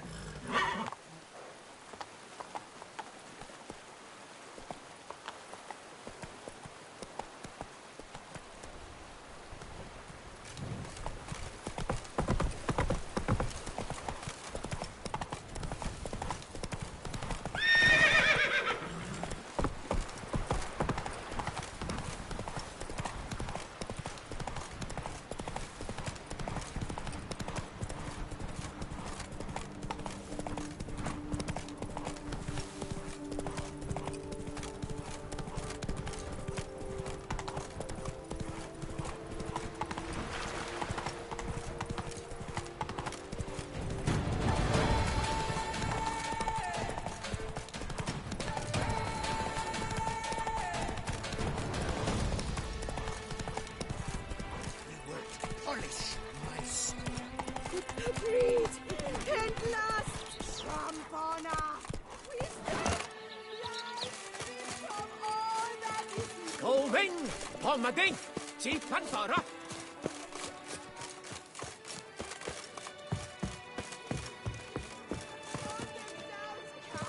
Oving! Pommading! Chief Panfara!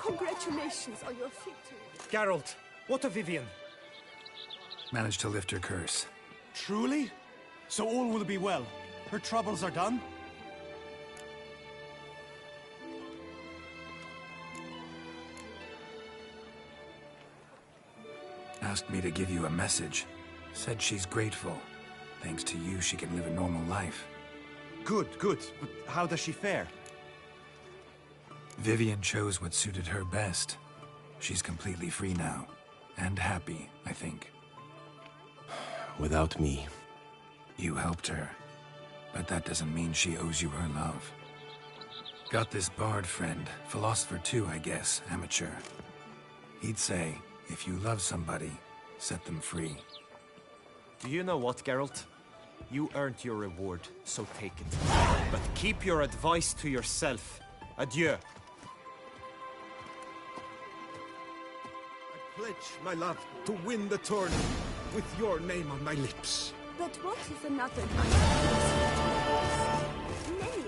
Congratulations on your victory. Geralt, what of Vivian? Managed to lift her curse. Truly? So all will be well. Her troubles are done? Asked me to give you a message. Said she's grateful. Thanks to you, she can live a normal life. Good, good. But how does she fare? Vivian chose what suited her best. She's completely free now. And happy, I think. Without me. You helped her. But that doesn't mean she owes you her love. Got this bard friend. Philosopher too, I guess. Amateur. He'd say, if you love somebody, set them free. Do you know what, Geralt? You earned your reward, so take it. But keep your advice to yourself. Adieu. I pledge my love to win the tourney with your name on my lips. But what if another many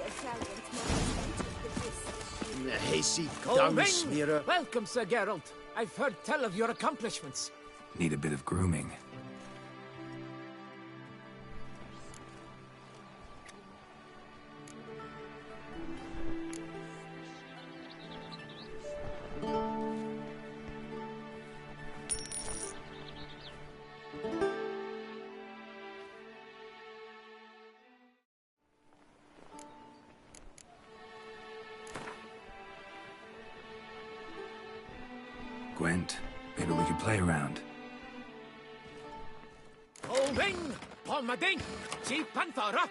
a valiant man entered the list? Hasty Oving! Welcome, Sir Geralt. I've heard tell of your accomplishments. Need a bit of grooming. Gwent, maybe we could play around. Oving! Pommading! Chief Panfara!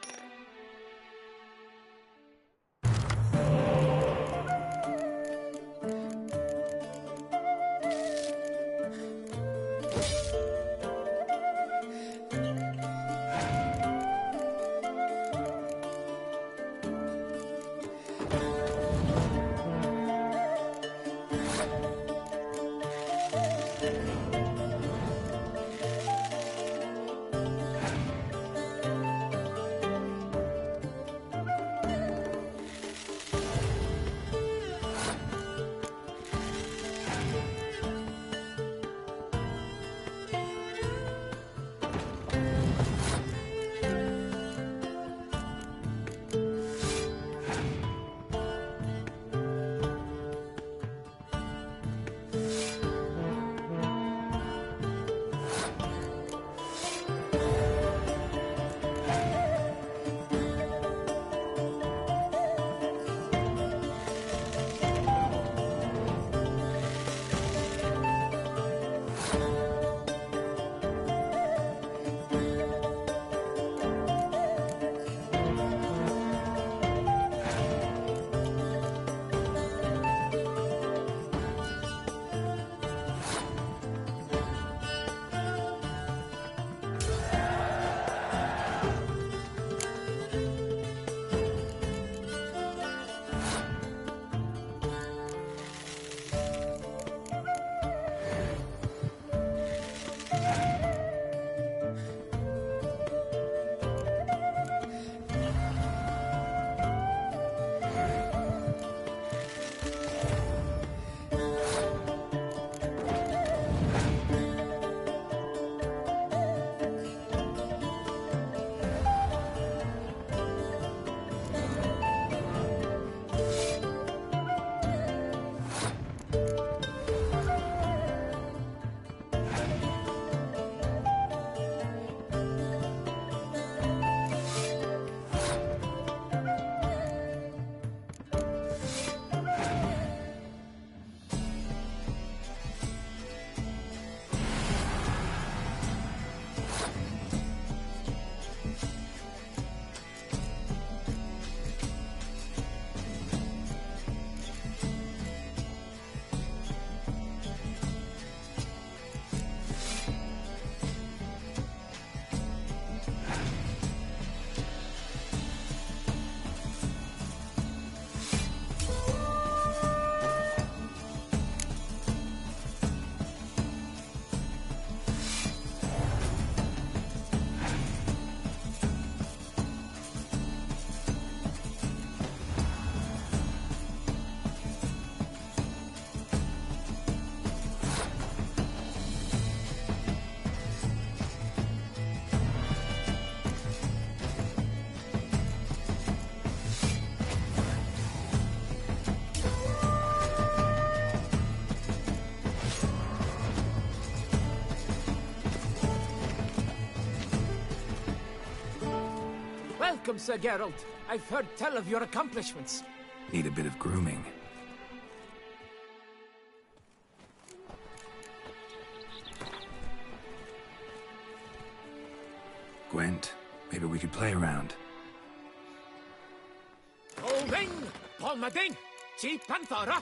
Welcome, Sir Geralt. I've heard tell of your accomplishments. Need a bit of grooming. Gwent, maybe we could play around. Olin! Palmading! Chi Panthara!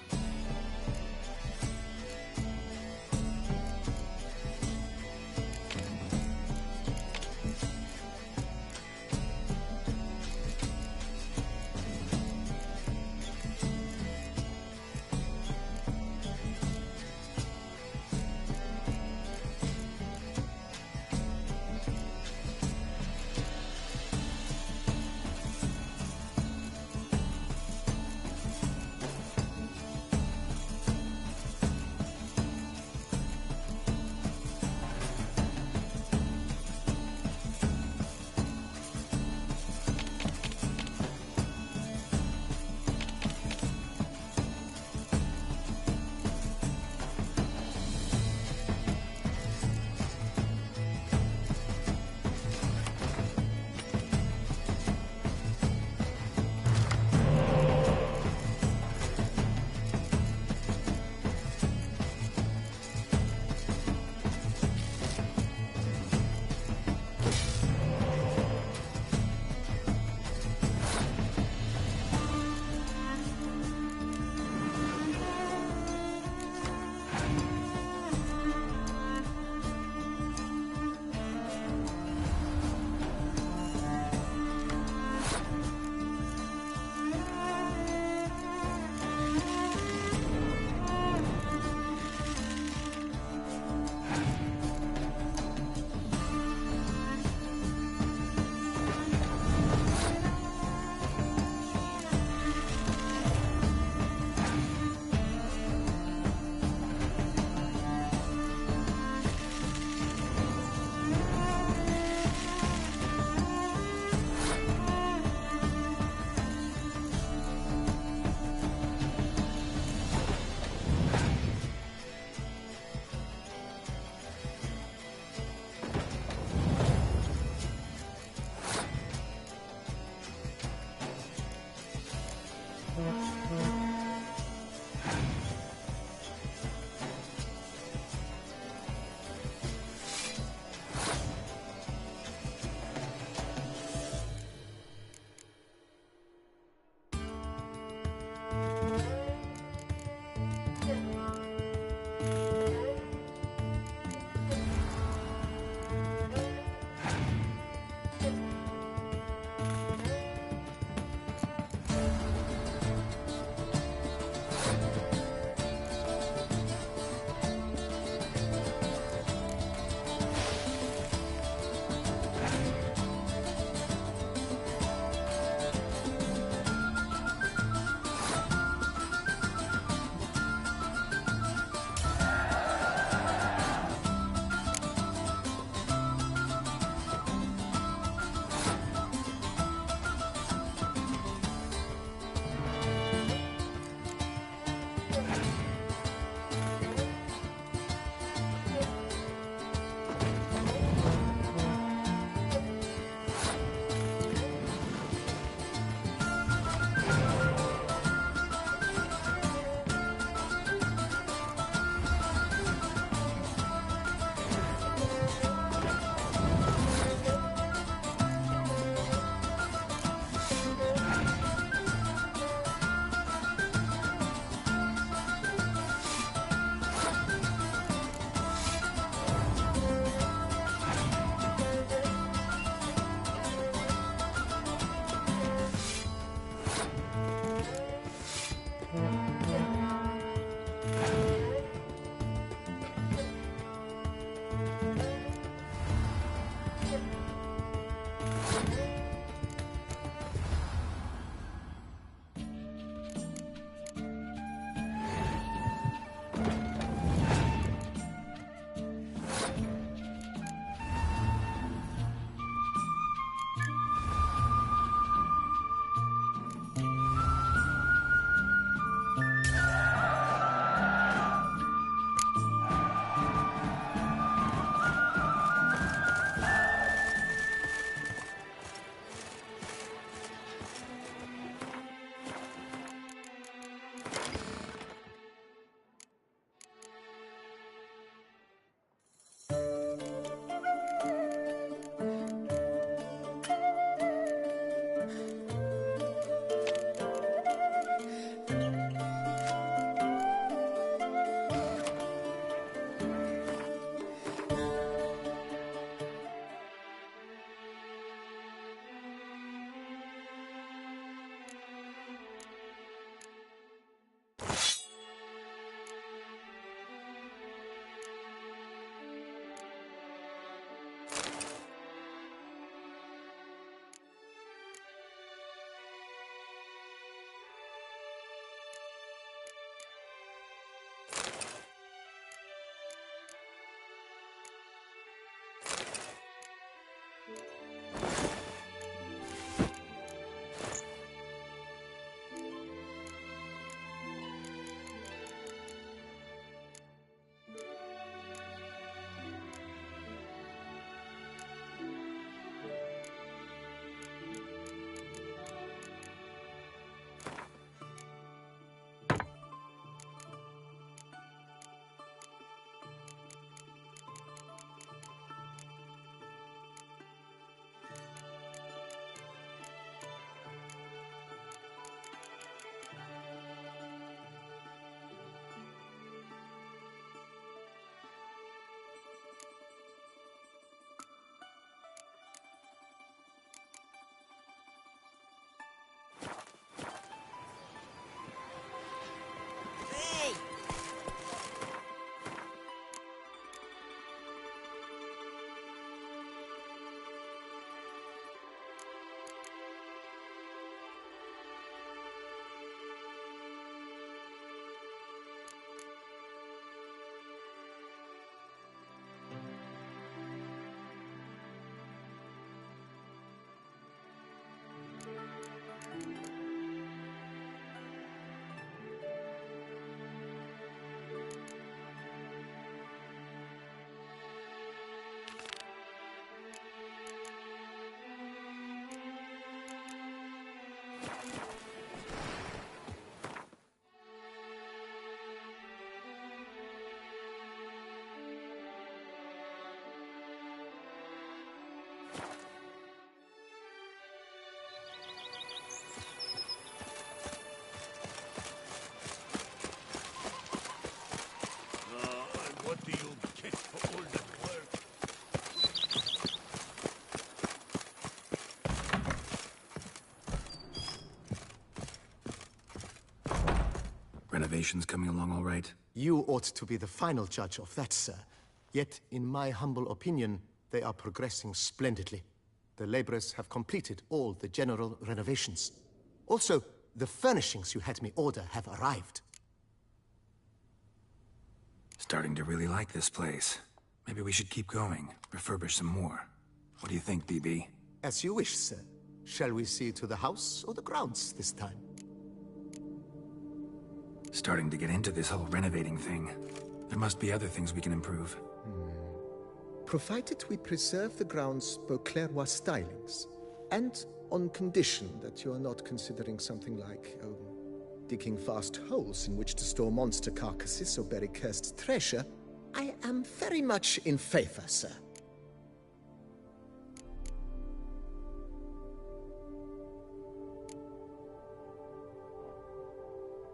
And what do you get for all that work? Renovations coming along all right? You ought to be the final judge of that, sir. Yet, in my humble opinion, they are progressing splendidly. The laborers have completed all the general renovations. Also, the furnishings you had me order have arrived. Starting to really like this place. Maybe we should keep going, refurbish some more. What do you think, BB? As you wish, sir. Shall we see to the house or the grounds this time? Starting to get into this whole renovating thing. There must be other things we can improve. Provided we preserve the ground's Beauclervois stylings, and on condition that you are not considering something like, digging vast holes in which to store monster carcasses or bury cursed treasure, I am very much in favor, sir.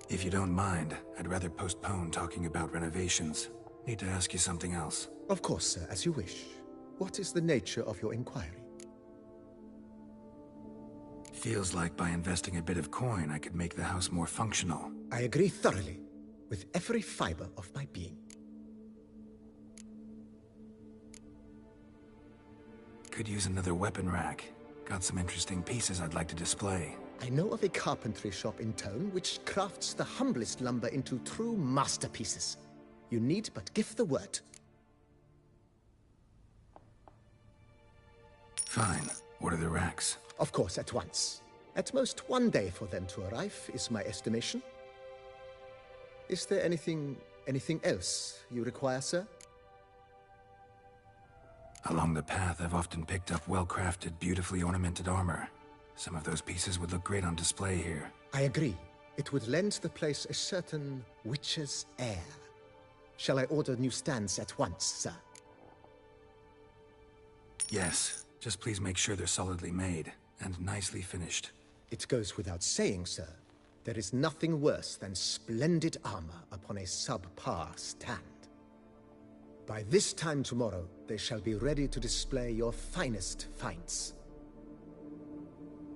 If you don't mind, I'd rather postpone talking about renovations. Need to ask you something else. Of course, sir, as you wish. What is the nature of your inquiry? Feels like by investing a bit of coin, I could make the house more functional. I agree thoroughly, with every fiber of my being. Could use another weapon rack. Got some interesting pieces I'd like to display. I know of a carpentry shop in town which crafts the humblest lumber into true masterpieces. You need but give the word. Fine. Order the racks. Of course, at once. At most 1 day for them to arrive, is my estimation. Is there anything else you require, sir? Along the path, I've often picked up well-crafted, beautifully ornamented armor. Some of those pieces would look great on display here. I agree. It would lend the place a certain witch's air. Shall I order new stands at once, sir? Yes. Just please make sure they're solidly made and nicely finished. It goes without saying, sir. There is nothing worse than splendid armor upon a subpar stand. By this time tomorrow, they shall be ready to display your finest finds.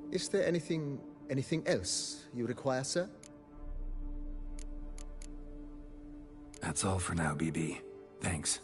Is there anything else you require, sir? That's all for now, BB. Thanks.